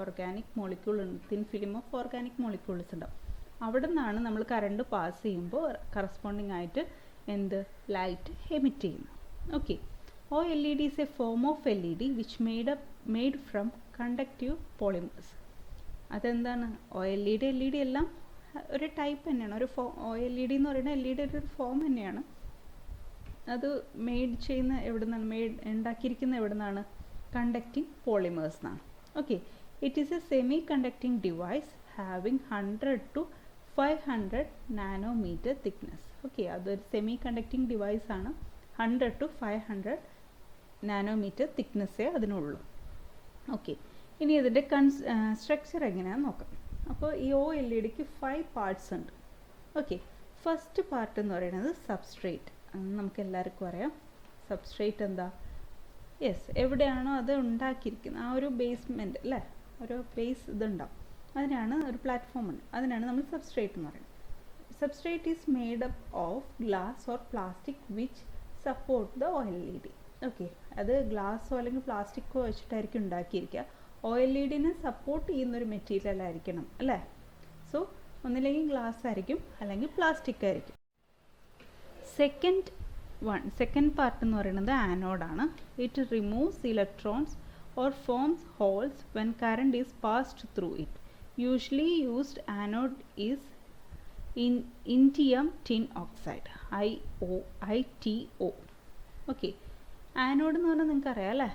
ഓർഗാനിക് മോളിക്യൂൾ ഉണ്ട്, thin film of organic molecules ഉണ്ടാവും. അവിടെ നിന്നാണ് നമ്മൾ കറണ്ട് പാസ് ചെയ്യുമ്പോൾ കറസ്പോണ്ടിങ് ആയിട്ട് എന്ത് ലൈറ്റ് എമിറ്റ് ചെയ്യുന്നു. Okay, OLED is a form of LED which made from conductive polymers. അതെന്താണ്? LED എല്ലാം ഒരു ടൈപ്പ് തന്നെയാണ്. OLED എന്ന് പറയുന്നത് LED ഒരു ഫോം തന്നെയാണ്. അത് ഉണ്ടാക്കിയിരിക്കുന്ന എവിടെ നിന്നാണ്? കണ്ടക്റ്റിംഗ് പോളിമേഴ്സ് എന്നാണ്. Okay, it is a semi conducting device having 100 to 500 nanometre thickness. Okay, അതൊരു സെമി കണ്ടക്റ്റിംഗ് ഡിവൈസ് ആണ്. 100 to 500 നാനോമീറ്റർ തിക്നെസ്സേ അതിനുള്ളൂ. ഓക്കെ, ഇനി ഇതിൻ്റെ സ്ട്രക്ചർ എങ്ങനെയാണെന്ന് നോക്കാം. അപ്പോൾ ഈ OLEDക്ക് 5 പാർട്സ് ഉണ്ട്. ഓക്കെ, ഫസ്റ്റ് പാർട്ട് എന്ന് പറയുന്നത് സബ്സ്ട്രേറ്റ്. നമുക്ക് എല്ലാവർക്കും അറിയാം സബ്സ്ട്രേറ്റ് എന്താ? യെസ്, എവിടെയാണോ അത് ഉണ്ടാക്കിയിരിക്കുന്നത് ആ ഒരു ബേസ്മെൻറ്റ് അല്ലേ, ഒരു ബേസ് ഇതുണ്ടാവും, അതിനാണ് ഒരു പ്ലാറ്റ്ഫോം ഉണ്ട്, അതിനാണ് നമ്മൾ സബ്സ്ട്രേറ്റ് എന്ന് പറയുന്നത്. Substrate is made up of glass or plastic which support the OLED. Okay, അത് ഗ്ലാസ്സോ അല്ലെങ്കിൽ പ്ലാസ്റ്റിക്കോ വെച്ചിട്ടായിരിക്കും ഉണ്ടാക്കിയിരിക്കുക. OLEDനെ സപ്പോർട്ട് ചെയ്യുന്നൊരു മെറ്റീരിയൽ ആയിരിക്കണം അല്ലേ. സോ ഒന്നില്ലെങ്കിൽ ഗ്ലാസ് ആയിരിക്കും അല്ലെങ്കിൽ പ്ലാസ്റ്റിക് ആയിരിക്കും. സെക്കൻഡ് പാർട്ട് എന്ന് പറയുന്നത് ആനോഡാണ്. It removes electrons or forms holes when current is passed through it. Usually used anode is indium tin oxide, ITO. Okay, anode എന്ന് പറഞ്ഞാൽ നിങ്ങൾക്ക് അറിയാം അല്ലേ,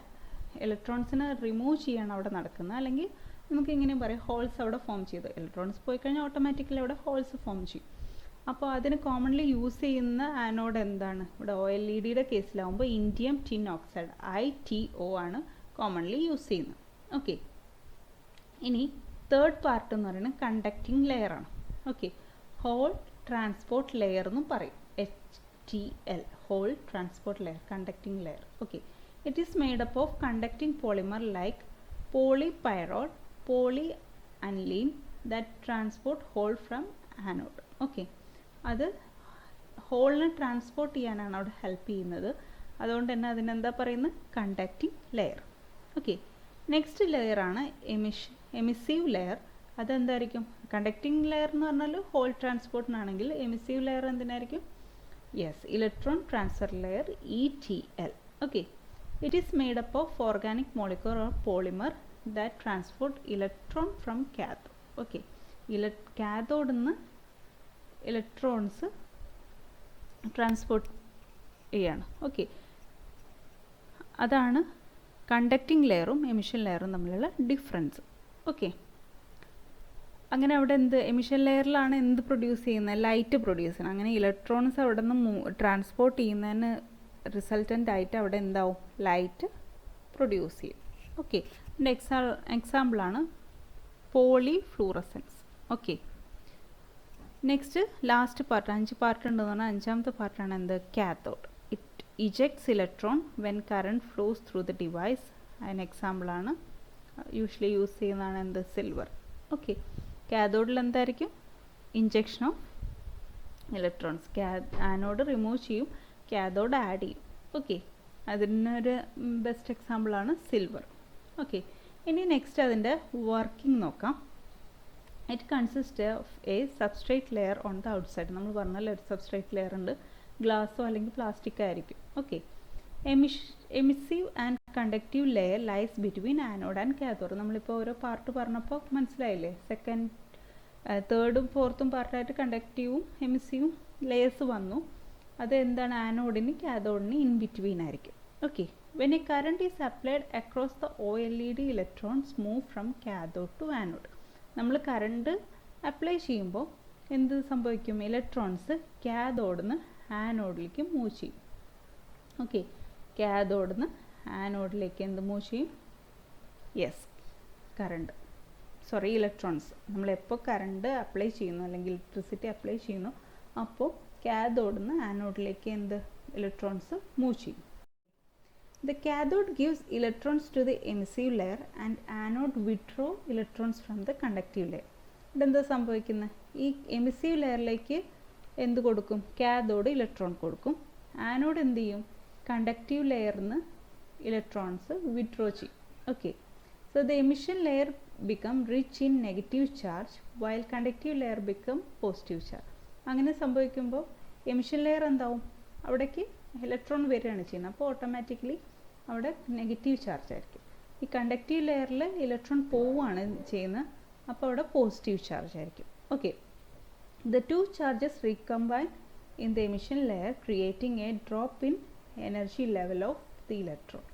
ഇലക്ട്രോൺസിനെ റിമൂവ് ചെയ്യാണ് അവിടെ നടക്കുന്നത്. അല്ലെങ്കിൽ നമുക്ക് ഇങ്ങനെ പറയാം ഹോൾസ് അവിടെ ഫോം ചെയ്തു. ഇലക്ട്രോൺസ് പോയി കഴിഞ്ഞാൽ ഓട്ടോമാറ്റിക്കലി അവിടെ ഹോൾസ് ഫോം ചെയ്യും. അപ്പോൾ അതിന് കോമൺലി യൂസ് ചെയ്യുന്ന ആനോഡ് എന്താണ്? ഇവിടെ OLEDയുടെ കേസിലാവുമ്പോൾ ഇൻഡിയം ടിൻ ഓക്സൈഡ്, ITO ആണ് കോമൺലി യൂസ് ചെയ്യുന്നത്. ഓക്കെ, ഇനി തേർഡ് പാർട്ട് എന്ന് പറയുന്നത് കണ്ടക്റ്റിംഗ് ലെയർ ആണ്. ഓക്കെ, ഹോൾ ട്രാൻസ്പോർട്ട് ലെയർ എന്നും പറയും, HTL, hole transport layer, conducting layer. Okay, it is made up of conducting polymer like polypyrrole, polyaniline that transport hole from anode. Okay, അത് ഹോളിനെ transport ചെയ്യാനാണ് അവിടെ help ചെയ്യുന്നത്. അതുകൊണ്ട് തന്നെ അതിനെന്താ പറയുന്നത്? Conducting layer. ഓക്കെ, നെക്സ്റ്റ് ലെയറാണ് എമിസീവ് ലെയർ. അതെന്തായിരിക്കും? കണ്ടക്റ്റിംഗ് ലെയർ എന്ന് പറഞ്ഞാൽ ഹോൾ ട്രാൻസ്പോർട്ടിനാണെങ്കിൽ എമിസീവ് ലെയർ എന്തിനായിരിക്കും? Yes, electron transfer layer, ETL. Okay, it is made up of organic molecule or polymer that transport electron from cathode. Okay, cathode നിന്ന് electrons transport ചെയ്യാണ്. Okay, അതാണ് conducting ലെയറും emission ലെയറും തമ്മിലുള്ള ഡിഫറൻസ്. ഓക്കെ, അങ്ങനെ അവിടെ എന്ത് എമിഷൻ ലെയറിലാണ് എന്ത് പ്രൊഡ്യൂസ് ചെയ്യുന്നത്? ലൈറ്റ് പ്രൊഡ്യൂസ് ചെയ്യണം. അങ്ങനെ ഇലക്ട്രോൺസ് അവിടെ നിന്ന് ട്രാൻസ്പോർട്ട് ചെയ്യുന്നതിന് റിസൾട്ടൻ്റ് ആയിട്ട് അവിടെ എന്താവും? ലൈറ്റ് പ്രൊഡ്യൂസ് ചെയ്യും. ഓക്കെ, ഇതിൻ്റെ എക്സാമ്പിളാണ് polyfluorescence. Okay, next last part, 5 part ഉണ്ടെന്ന് പറഞ്ഞാൽ 5ാമത്തെ പാർട്ടാണ് എന്ത്? Cathode. It ejects electron when current flows through the device. അതിന് എക്സാമ്പിളാണ് യൂഷ്വലി യൂസ് ചെയ്യുന്നതാണ് എന്ത്? സിൽവർ. ഓക്കെ, കാഥോഡിൽ എന്തായിരിക്കും? Injection of electrons. Anode remove ചെയ്യും, കാഥോഡ് ആഡ് ചെയ്യും. ഓക്കെ, അതിനൊരു ബെസ്റ്റ് എക്സാമ്പിളാണ് സിൽവർ. ഓക്കെ, ഇനി നെക്സ്റ്റ് അതിൻ്റെ വർക്കിംഗ് നോക്കാം. It consist of A substrate layer on the outside. നമ്മൾ പറഞ്ഞാൽ ഒരു സബ്സ്ട്രേറ്റ് ലെയർ ഉണ്ട്, ഗ്ലാസ്സോ അല്ലെങ്കിൽ പ്ലാസ്റ്റിക് ആയിരിക്കും. Okay, emissive and conductive layer lies between anode and cathode. നമ്മളിപ്പോൾ ഓരോ പാർട്ട് പറഞ്ഞപ്പോൾ മനസ്സിലായില്ലേ? സെക്കൻഡ്, തേർഡും ഫോർത്തും പാർട്ടായിട്ട് കണ്ടക്റ്റീവും എമിസീവും ലെയേഴ്സ് വന്നു. അത് എന്താണ്? ആനോഡിന് കാഥോഡിന് ഇൻ ബിറ്റ്വീൻ ആയിരിക്കും. Okay, when a current is applied across the OLED electrons move from cathode to anode. നമ്മൾ കറണ്ട് അപ്ലൈ ചെയ്യുമ്പോൾ എന്ത് സംഭവിക്കും? ഇലക്ട്രോൺസ് കാഥോഡിന് ആനോഡിലേക്ക് മൂവ് ചെയ്യും. ഓക്കെ, കാഥോഡിന് ആനോഡിലേക്ക് എന്ത് മൂവ് ചെയ്യും? Yes, current, sorry electrons. നമ്മളെപ്പോൾ കറണ്ട് അപ്ലൈ ചെയ്യുന്നു അല്ലെങ്കിൽ ഇലക്ട്രിസിറ്റി അപ്ലൈ ചെയ്യുന്നു, അപ്പോൾ കാഥോഡിന് ആനോഡിലേക്ക് എന്ത്? ഇലക്ട്രോൺസ് മൂവ് ചെയ്യും. The cathode gives electrons to the emissive layer and anode withdraw electrons from the conductive layer. ഇതെന്താ സംഭവിക്കുന്നത്? ഈ എമിസീവ് ലെയറിലേക്ക് എന്ത് കൊടുക്കും? കാഥോഡ് ഇലക്ട്രോൺ കൊടുക്കും. ആനോഡ് എന്ത് ചെയ്യും? കണ്ടക്റ്റീവ് ലെയറിന് ഇലക്ട്രോൺസ് വിഡ്രോ ചെയ്യും. Okay, so the emission layer become rich in negative charge while conductive layer become positive charge. അങ്ങനെ സംഭവിക്കുമ്പോൾ എമിഷൻ ലെയർ എന്താവും? അവിടേക്ക് ഇലക്ട്രോൺ വരികയാണ് ചെയ്യുന്നത്. അപ്പോൾ ഓട്ടോമാറ്റിക്കലി അവിടെ നെഗറ്റീവ് ചാർജ് ആയിരിക്കും. ഈ കണ്ടക്റ്റീവ് ലെയറിൽ ഇലക്ട്രോൺ പോവുകയാണ് ചെയ്യുന്നത്, അപ്പോൾ അവിടെ പോസിറ്റീവ് ചാർജ് ആയിരിക്കും. Okay, the two charges recombine in the emission layer creating A drop in energy level of the electron.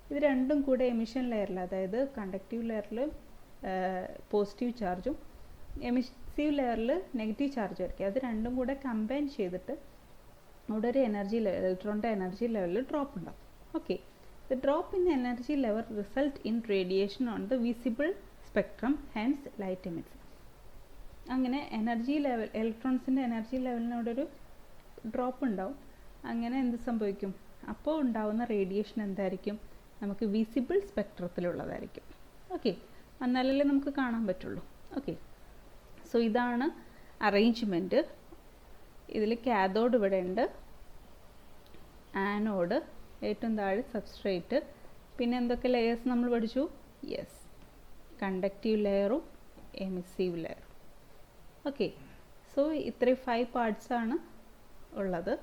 ഇത് രണ്ടും കൂടെ എമിഷൻ ലെയറിൽ, അതായത് കണ്ടക്റ്റീവ് ലെയറിൽ പോസിറ്റീവ് ചാർജും എമിസീവ് ലെയറിൽ നെഗറ്റീവ് ചാർജും ആയിരിക്കും. അത് രണ്ടും കൂടെ കമ്പൈൻ ചെയ്തിട്ട് അവിടെ ഒരു എനർജി ലെവൽ, ഇലക്ട്രോണിൻ്റെ എനർജി ലെവലിൽ ഡ്രോപ്പ് ഉണ്ടാകും. Okay, the drop in energy level result in radiation on the visible spectrum, hence light emits. അങ്ങനെ എനർജി ലെവൽ, ഇലക്ട്രോൺസിൻ്റെ എനർജി ലെവലിനോടൊരു ഡ്രോപ്പ് ഉണ്ടാവും. അങ്ങനെ എന്ത് സംഭവിക്കും? അപ്പോൾ ഉണ്ടാവുന്ന റേഡിയേഷൻ എന്തായിരിക്കും? നമുക്ക് വിസിബിൾ സ്പെക്ട്രത്തിലുള്ളതായിരിക്കും. ഓക്കെ, എന്നാലല്ലേ നമുക്ക് കാണാൻ പറ്റുള്ളൂ. ഓക്കെ, സോ ഇതാണ് അറേഞ്ച്മെൻറ്റ്. ഇതിൽ കാഥോഡ് ഇവിടെ ഉണ്ട്, ആനോഡ്, ഏറ്റവും താഴെ സബ്സ്ട്രേറ്റ്, പിന്നെ എന്തൊക്കെ ലെയേഴ്സ് നമ്മൾ പഠിച്ചു? യെസ്, കണ്ടക്റ്റീവ് ലെയറും എമിസീവ് ലെയറും. ഓക്കെ, സോ ഇത്രയും 5 പാർട്സ് ആണ് ഉള്ളത്.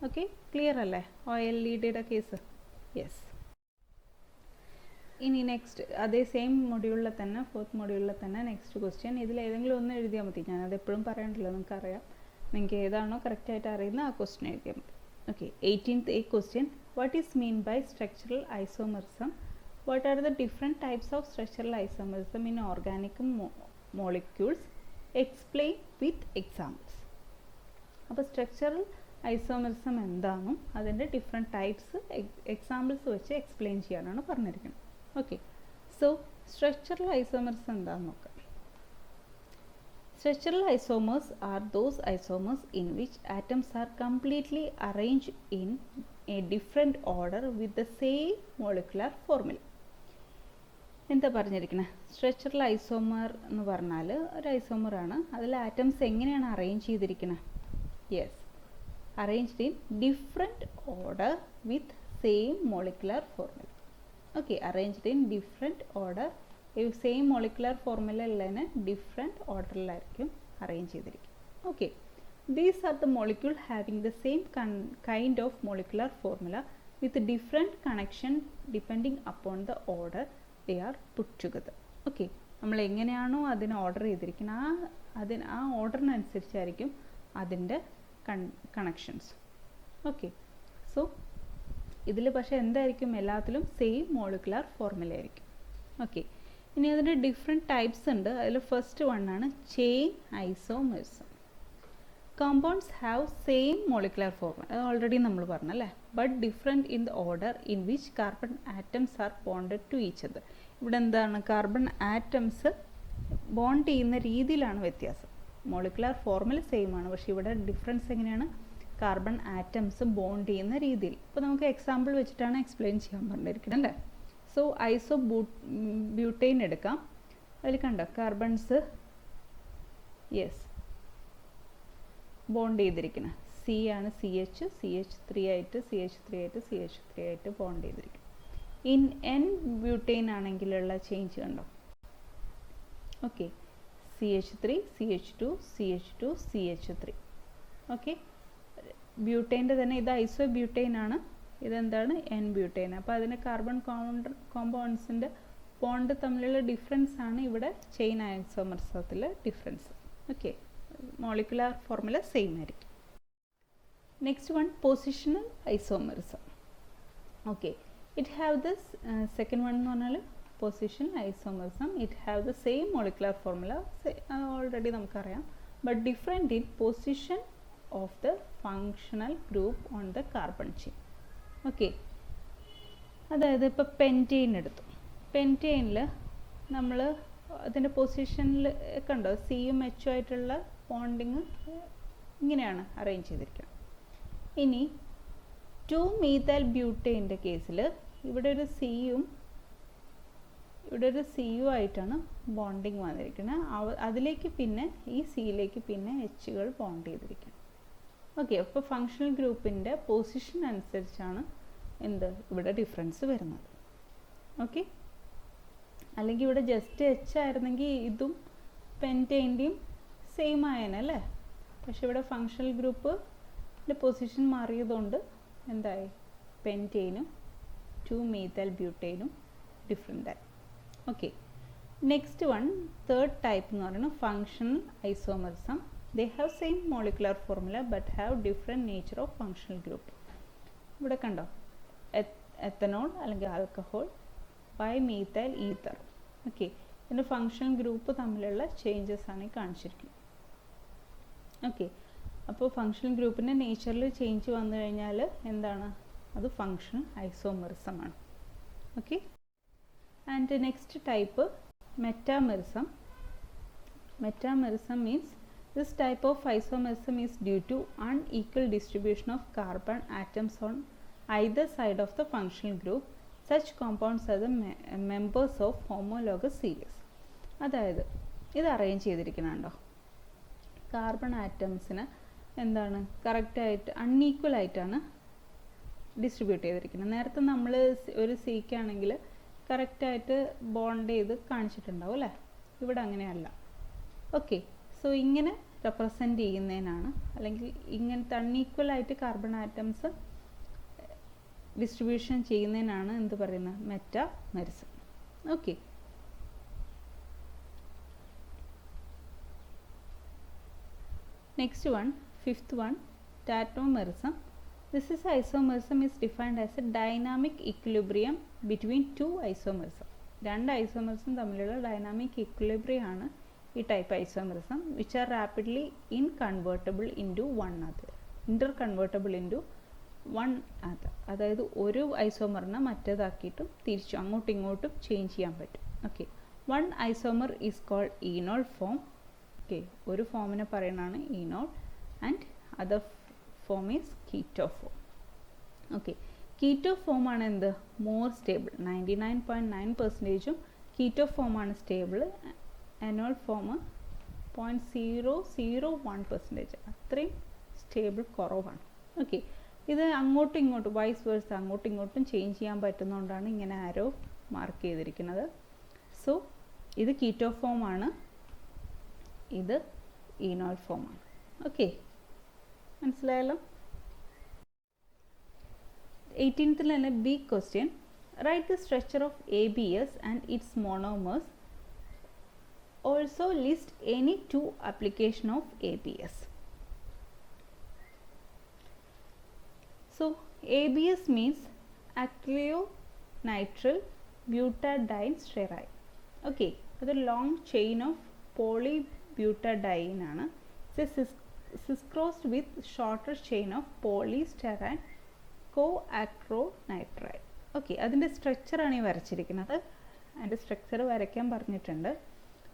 ഓക്കെ, ക്ലിയർ അല്ലേ OLEDയുടെ കേസ്? യെസ്. ഇനി നെക്സ്റ്റ് അതേ സെയിം മൊഡ്യൂളിൽ തന്നെ, 4th മൊഡ്യൂളിൽ തന്നെ നെക്സ്റ്റ് ക്വസ്റ്റ്യൻ. ഇതിൽ ഏതെങ്കിലും ഒന്ന് എഴുതിയാൽ മതി. ഞാനത് എപ്പോഴും പറയണ്ടല്ലോ, നിങ്ങൾക്കറിയാം. നിങ്ങൾക്ക് ഏതാണോ കറക്റ്റായിട്ട് അറിയുന്ന ആ ക്വസ്റ്റ്യൻ എഴുതിയാൽ മതി. Okay, 18th A question. What is mean by structural isomerism? What are the different types of structural isomerism in organic molecules? Explain with examples. അപ്പോൾ സ്ട്രക്ചറൽ ഐസോമെറിസം എന്താണെന്നും അതിൻ്റെ ഡിഫറെൻറ്റ് ടൈപ്സ് എക്സാമ്പിൾസ് വെച്ച് എക്സ്പ്ലെയിൻ ചെയ്യാനാണ് പറഞ്ഞിരിക്കുന്നത്. Okay, so structural isomerism എന്താണെന്ന് നോക്കാം. Structural isomers are those isomers in which atoms are completely arranged in a different order with the same molecular formula. എന്താ പറഞ്ഞിരിക്കുന്നത്? സ്ട്രക്ചറൽ ഐസോമർ എന്ന് പറഞ്ഞാൽ ഒരു ഐസോമറാണ്. അതിൽ ആറ്റംസ് എങ്ങനെയാണ് അറേഞ്ച് ചെയ്തിരിക്കുന്നത്? Yes, arranged in different order with same molecular formula. Okay, arranged in different order, same molecular formula ഉള്ളതിന് different ഓർഡറിലായിരിക്കും arrange ചെയ്തിരിക്കും. Okay, these are the molecule having the same kind of molecular formula with different connection depending upon the order they are puttu together. Okay, നമ്മൾ എങ്ങനെയാണോ അതിന് order ചെയ്തിരിക്കുന്നത് ആ ഓർഡറിനനുസരിച്ചായിരിക്കും അതിൻ്റെ connections. Okay, so so ഇതിൽ പക്ഷേ എന്തായിരിക്കും, എല്ലാത്തിലും സെയിം മോളിക്കുലാർ ഫോർമുല ആയിരിക്കും. ഓക്കെ, ഇനി അതിൻ്റെ ഡിഫറെൻറ്റ് ടൈപ്സ് ഉണ്ട്. അതിൽ ഫസ്റ്റ് വൺ ആണ് chain isomerism. Compounds have same molecular formula, അത് ഓൾറെഡി നമ്മൾ പറഞ്ഞല്ലേ, but different in the order in which carbon atoms are bonded to each other. ഇവിടെ എന്താണ്, കാർബൺ ആറ്റംസ് ബോണ്ട് ചെയ്യുന്ന രീതിയിലാണ് വ്യത്യാസം. മോളിക്കുലാർ ഫോർമുല സെയിം ആണ്, പക്ഷേ ഇവിടെ ഡിഫറൻസ് എങ്ങനെയാണ്, കാർബൺ ആറ്റംസ് ബോണ്ട് ചെയ്യുന്ന രീതിയിൽ. ഇപ്പോൾ നമുക്ക് എക്സാമ്പിൾ വെച്ചിട്ടാണ് എക്സ്പ്ലെയിൻ ചെയ്യാൻ പറഞ്ഞിരിക്കുന്നത് അല്ലേ. സോ ഐസോ ബ്യൂട്ടൈൻ എടുക്കാം. അതിൽ കണ്ടോ കാർബൺസ് യെസ് ബോണ്ട് ചെയ്തിരിക്കുന്നത്. സി ആണ് CH3 ആയിട്ട് CH3 ആയിട്ട് ബോണ്ട് ചെയ്തിരിക്കും. ഇൻ N ബ്യൂട്ടൈൻ ആണെങ്കിലുള്ള ചേഞ്ച് കണ്ടോ. Okay, CH3 CH2 CH2 CH3. Okay, ബ്യൂട്ടൈൻ്റെ തന്നെ ഇത് ഐസോ ബ്യൂട്ടൈൻ ആണ്, ഇതെന്താണ് N ബ്യൂട്ടൈൻ. അപ്പോൾ അതിന് കാർബൺ കോമ്പൗണ്ട്സിൻ്റെ ബോണ്ട് തമ്മിലുള്ള ഡിഫറൻസ് ആണ് ഇവിടെ ചെയിൻ ഐസോമെറിസത്തിലെ difference. Okay, molecular formula same ആയിരിക്കും. Next one positional isomerism. Okay, it have this second one എന്ന് പറഞ്ഞാൽ positional isomerism. It have the same molecular formula, already നമുക്കറിയാം, but different in position of the functional group on the carbon chain. Okay, അതായത് ഇപ്പോൾ pentane എടുത്തു. പെൻറ്റെയിനിൽ നമ്മൾ അതിൻ്റെ പൊസിഷനിൽ കണ്ടോ സിയും എച്ചും ആയിട്ടുള്ള ബോണ്ടിങ് ഇങ്ങനെയാണ് അറേഞ്ച് ചെയ്തിരിക്കുന്നത്. ഇനി 2-methyl ബ്യൂട്ടൈൻ്റെ കേസിൽ ഇവിടെ ഒരു സിയും ആയിട്ടാണ് ബോണ്ടിങ് വന്നിരിക്കുന്നത്. അതിലേക്ക് പിന്നെ ഈ സിയിലേക്ക് പിന്നെ എച്ചുകൾ ബോണ്ട് ചെയ്തിരിക്കുന്നത്. ഓക്കെ, അപ്പോൾ ഫങ്ഷണൽ ഗ്രൂപ്പിൻ്റെ പൊസിഷൻ അനുസരിച്ചാണ് ഇവിടെ ഡിഫറൻസ് വരുന്നത്. ഓക്കെ, അല്ലെങ്കിൽ ഇവിടെ ജസ്റ്റ് എച്ച് ആയിരുന്നെങ്കിൽ ഇതും പെൻറ്റെയിൻ്റെയും സെയിം ആയനല്ലേ. പക്ഷെ ഇവിടെ ഫങ്ഷണൽ ഗ്രൂപ്പിൻ്റെ പൊസിഷൻ മാറിയതുകൊണ്ട് എന്തായി, പെൻറ്റെയിനും 2-methyl ബ്യൂട്ടൈനും ഡിഫറെൻ്റ് ആയി. Okay, next one third type എന്ന് പറയുന്നത് functional isomerism. They have same molecular formula but have different nature of functional group. ഇവിടെ കണ്ടോ എത്തനോൾ അല്ലെങ്കിൽ ആൽക്കഹോൾ ബൈമീഥൈൽ ഈതർ. ഓക്കെ, ഇതിൻ്റെ ഫങ്ഷണൽ ഗ്രൂപ്പ് തമ്മിലുള്ള ചേഞ്ചസ് ആണ് ഈ കാണിച്ചിരിക്കുന്നത്. ഓക്കെ, അപ്പോൾ ഫങ്ഷണൽ ഗ്രൂപ്പിൻ്റെ നേച്ചറിൽ ചേഞ്ച് വന്നു കഴിഞ്ഞാൽ എന്താണ്, അത് ഫങ്ഷണൽ ഐസോമെറിസം ആണ്. Okay, and next type metamerism. Metamerism means this type of isomerism is due to unequal distribution of carbon atoms on either side of the functional group. Such compounds are the members of homologous series. അതായത് ഇത് arrange ചെയ്തിരിക്കുന്നുണ്ടോ, carbon ആറ്റംസിന് എന്താണ് കറക്റ്റായിട്ട് unequal ആയിട്ടാണ് distribute ചെയ്തിരിക്കുന്നത്. നേരത്തെ നമ്മൾ ഒരു സിക്കാണെങ്കിൽ കറക്റ്റായിട്ട് ബോണ്ട് ചെയ്ത് കാണിച്ചിട്ടുണ്ടാവും അല്ലേ, ഇവിടെ അങ്ങനെയല്ല. ഓക്കെ, സോ ഇങ്ങനെ റെപ്രസെൻ്റ് ചെയ്യുന്നതിനാണ്, അല്ലെങ്കിൽ ഇങ്ങനത്തെ അൺഈക്വൽ ആയിട്ട് കാർബൺ ആറ്റംസ് ഡിസ്ട്രിബ്യൂഷൻ ചെയ്യുന്നതിനാണ് എന്ത് പറയുന്നത്, metamerism. Okay, next one fifth one tautomerism. This is isomerism is defined as a dynamic equilibrium between two isomerism. രണ്ട് ഐസോമെറിസം തമ്മിലുള്ള ഡൈനാമിക് ഇക്വിലിബ്രിയം ആണ് ഈ type isomerism, which are rapidly inconvertible into one other, interconvertible into one other. അതായത് ഒരു ഐസോമറിനെ മറ്റേതാക്കിയിട്ടും തിരിച്ചു അങ്ങോട്ടും ഇങ്ങോട്ടും change ചെയ്യാൻ പറ്റും. Okay, one isomer is called enol form. Okay, ഒരു ഫോമിനെ പറയുന്നതാണ് enol, and other form is keto form. Okay, keto form ആണ് എന്ത്, മോർ സ്റ്റേബിൾ, 99.9% കീറ്റോ ഫോം ആണ് സ്റ്റേബിൾ. എനോൾ ഫോം 0.001%, അത്രയും സ്റ്റേബിൾ കുറവാണ്. ഓക്കെ, ഇത് അങ്ങോട്ടും ഇങ്ങോട്ടും വൈസ് വേഴ്സ് അങ്ങോട്ടും ഇങ്ങോട്ടും ചേഞ്ച് ചെയ്യാൻ പറ്റുന്നതുകൊണ്ടാണ് ഇങ്ങനെ ആരോ മാർക്ക് ചെയ്തിരിക്കുന്നത്. സോ ഇത് കീറ്റോ ഫോം ആണ്, ഇത് ഈനോൾ ഫോം ആണ്. ഓക്കെ, മനസ്സിലായല്ലോ. 18th തന്നെ big question, write the structure of ABS and its monomers. Also list any two application of ABS. So ABS means acrylonitrile butadiene stearine. Okay, അത് long chain of polybutadiene ആണ്. Cis-crossed with shorter chain of polystyrene coacrylonitrile. Okay, അതിൻ്റെ സ്ട്രക്ചറാണ് ഈ വരച്ചിരിക്കുന്നത്. അതിൻ്റെ structure വരയ്ക്കാൻ പറഞ്ഞിട്ടുണ്ട്.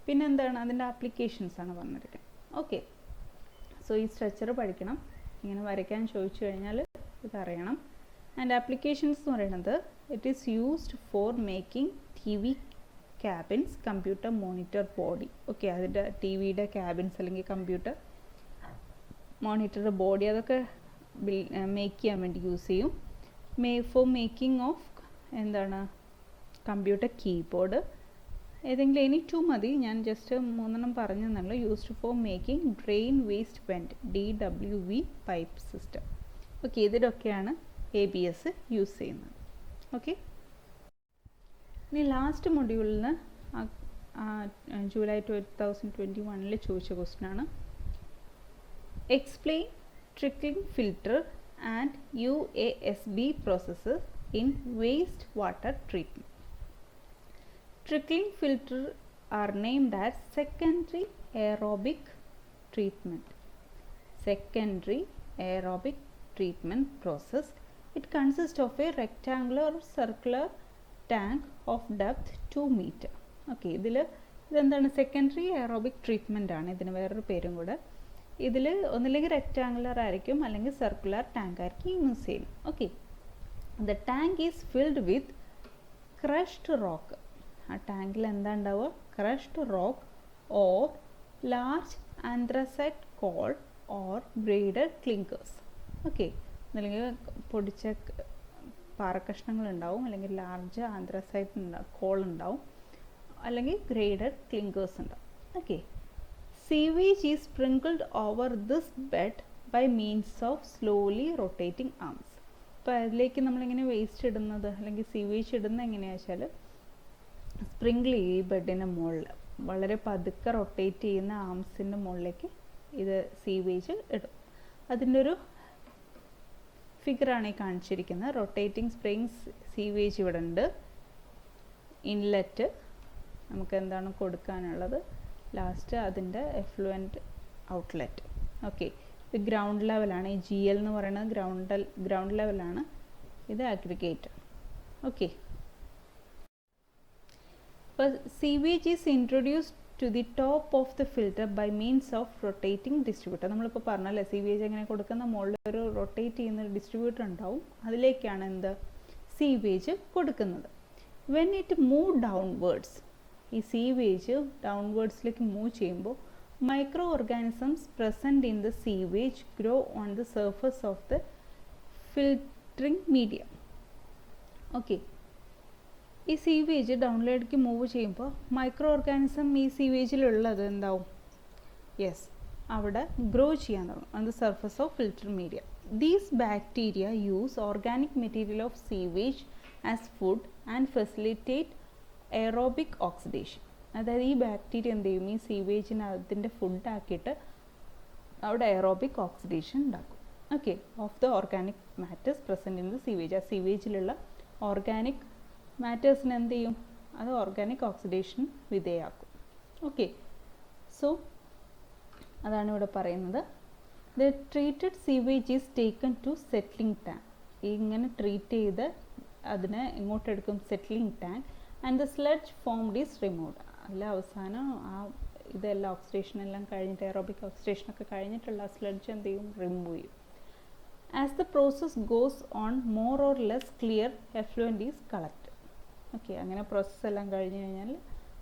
പിന്നെ എന്താണ് അതിൻ്റെ ആപ്ലിക്കേഷൻസ് ആണ് പറഞ്ഞിരിക്കുന്നത്. ഓക്കെ, സോ ഈ സ്ട്രക്ചർ പഠിക്കണം. ഇങ്ങനെ വരയ്ക്കാൻ ചോദിച്ചു കഴിഞ്ഞാൽ ഇതറിയണം. ആൻഡ് ആപ്ലിക്കേഷൻസ് എന്ന് പറയുന്നത് it is used for making TV cabins, computer monitor body. Okay, അതിൻ്റെ TVയുടെ ക്യാബിൻസ് അല്ലെങ്കിൽ കമ്പ്യൂട്ടർ മോണിറ്റർ ബോഡി അതൊക്കെ മേക്ക് ചെയ്യാൻ വേണ്ടി യൂസ് ചെയ്യും. ഫോർ മേക്കിംഗ് ഓഫ് എന്താണ് കമ്പ്യൂട്ടർ കീബോർഡ്. ഏതെങ്കിലും എനി 2 മതി, ഞാൻ ജസ്റ്റ് 3 പറഞ്ഞെന്നുള്ളൂ. Used for making drain waste vent DWV pipe system. Okay, ഇതിലൊക്കെയാണ് ABS യൂസ് ചെയ്യുന്നത്. ഓക്കെ, ഇനി ലാസ്റ്റ് മൊഡ്യൂളിൽ ജൂലൈ 2021 ചോദിച്ച ക്വസ്റ്റ്യൻ ആണ്. Explain trickling filter and USB processes in waste water treatment. Trickling filter are named as secondary aerobic treatment. Secondary aerobic treatment process. It consists of a rectangular or circular tank of depth 2 meter. Okay, ഇതെന്താണ് secondary aerobic treatment ആണ്. ഇതിന് വേറൊരു പേരും കൂടെ. ഇതിൽ ഒന്നില്ലെങ്കിൽ rectangular ആയിരിക്കും അല്ലെങ്കിൽ സർക്കുലർ ടാങ്ക് ആയിരിക്കും യൂസ് ചെയ്യുന്നത്. Okay, the tank is filled with crushed rock. ആ ടാങ്കിൽ എന്താ ഉണ്ടാവുക? Crushed rock or large anthracite coal or graded clinkers. Okay, അല്ലെങ്കിൽ പൊടിച്ച പാറക്കഷ്ണങ്ങൾ ഉണ്ടാവും, അല്ലെങ്കിൽ ലാർജ് ആന്ത്രസൈറ്റ് കോൾ ഉണ്ടാവും, അല്ലെങ്കിൽ ഗ്രേഡഡ് ക്ലിങ്കേഴ്സ് ഉണ്ടാവും. Okay, sewage is sprinkled over this bed by means of slowly rotating arms. അപ്പോൾ അതിലേക്ക് നമ്മളിങ്ങനെ വേസ്റ്റ് ഇടുന്നത് അല്ലെങ്കിൽ സീവേജ് ഇടുന്നത് എങ്ങനെയാണെന്ന് വെച്ചാൽ സ്പ്രിങ്കിൾ ചെയ്യും ഈ ബെഡിൻ്റെ മുകളിൽ. വളരെ പതുക്കെ റൊട്ടേറ്റ് ചെയ്യുന്ന ആംസിൻ്റെ മുകളിലേക്ക് ഇത് സീവേജ് ഇടും. അതിൻ്റെ ഒരു ഫിഗറാണ് ഈ കാണിച്ചിരിക്കുന്നത്. റൊട്ടേറ്റിംഗ് സ്പ്രിങ്സ് സീവേജ് ഇവിടെ ഉണ്ട്. ഇൻലെറ്റ് നമുക്ക് എന്താണ് കൊടുക്കാനുള്ളത്, ലാസ്റ്റ് അതിൻ്റെ എഫ്ലുവൻറ്റ് ഔട്ട്ലെറ്റ്. ഓക്കെ, ഇത് ഗ്രൗണ്ട് ലെവലാണ്. ഈ GL എന്ന് പറയുന്നത് ഗ്രൗണ്ട് ലെവലാണ്. ഇത് അഗ്രിഗേറ്റ്. ഓക്കെ, അപ്പോൾ sewage is introduced to the top of the filter by means of rotating distributor. നമ്മളിപ്പോൾ പറഞ്ഞല്ലേ സീവേജ് എങ്ങനെ കൊടുക്കുന്ന, മുകളിൽ ഒരു റൊട്ടേറ്റ് ചെയ്യുന്ന ഒരു ഡിസ്ട്രിബ്യൂട്ടർ ഉണ്ടാവും, അതിലേക്കാണ് എന്ത് സീവേജ് കൊടുക്കുന്നത്. വെൻ ഇറ്റ് മൂവ് ഡൗൺവേർഡ്സ്, ഈ സീവേജ് ഡൗൺവേർഡ്സിലേക്ക് മൂവ് ചെയ്യുമ്പോൾ micro organisms present in the sewage grow on the surface of the filtering medium. Okay, ഈ സീവേജ് ഡൗൺവേർഡിലേക്ക് മൂവ് ചെയ്യുമ്പോൾ മൈക്രോ ഓർഗാനിസം ഈ സീവേജിലുള്ളത് എന്താവും? യെസ്, അവിടെ ഗ്രോ ചെയ്യാൻ തുടങ്ങും on the surface of filter media. These bacteria use organic material of sewage as food and facilitate aerobic oxidation. അതായത് ഈ bacteria എന്ത് ചെയ്യും? ഈ സീവേജിന് അതിൻ്റെ ഫുഡാക്കിയിട്ട് അവിടെ എയറോബിക് ഓക്സിഡേഷൻ ഉണ്ടാക്കും. Okay, of the organic matters present in the sewage. ആ സീവേജിലുള്ള ഓർഗാനിക് മാറ്റേഴ്സിന് എന്ത് ചെയ്യും? അത് ഓർഗാനിക് ഓക്സിഡേഷൻ വിധേയാക്കും. ഓക്കെ, സോ അതാണ് ഇവിടെ പറയുന്നത്. The treated sewage is taken to settling tank. ഇങ്ങനെ ട്രീറ്റ് ചെയ്ത് അതിനെ എങ്ങോട്ടെടുക്കും? Settling tank. And the sludge formed is removed. അതിൽ അവസാനം ആ ഇതെല്ലാം ഓക്സിഡേഷൻ എല്ലാം കഴിഞ്ഞിട്ട് എയറോബിക് ഓക്സിഡേഷനൊക്കെ കഴിഞ്ഞിട്ടുള്ള സ്ലഡ്ജ് എന്ത് ചെയ്യും? റിമൂവ് ചെയ്യും. As the process goes on more or less clear effluent is collect. Okay, അങ്ങനെ പ്രോസസ്സ് എല്ലാം കഴിഞ്ഞ് കഴിഞ്ഞാൽ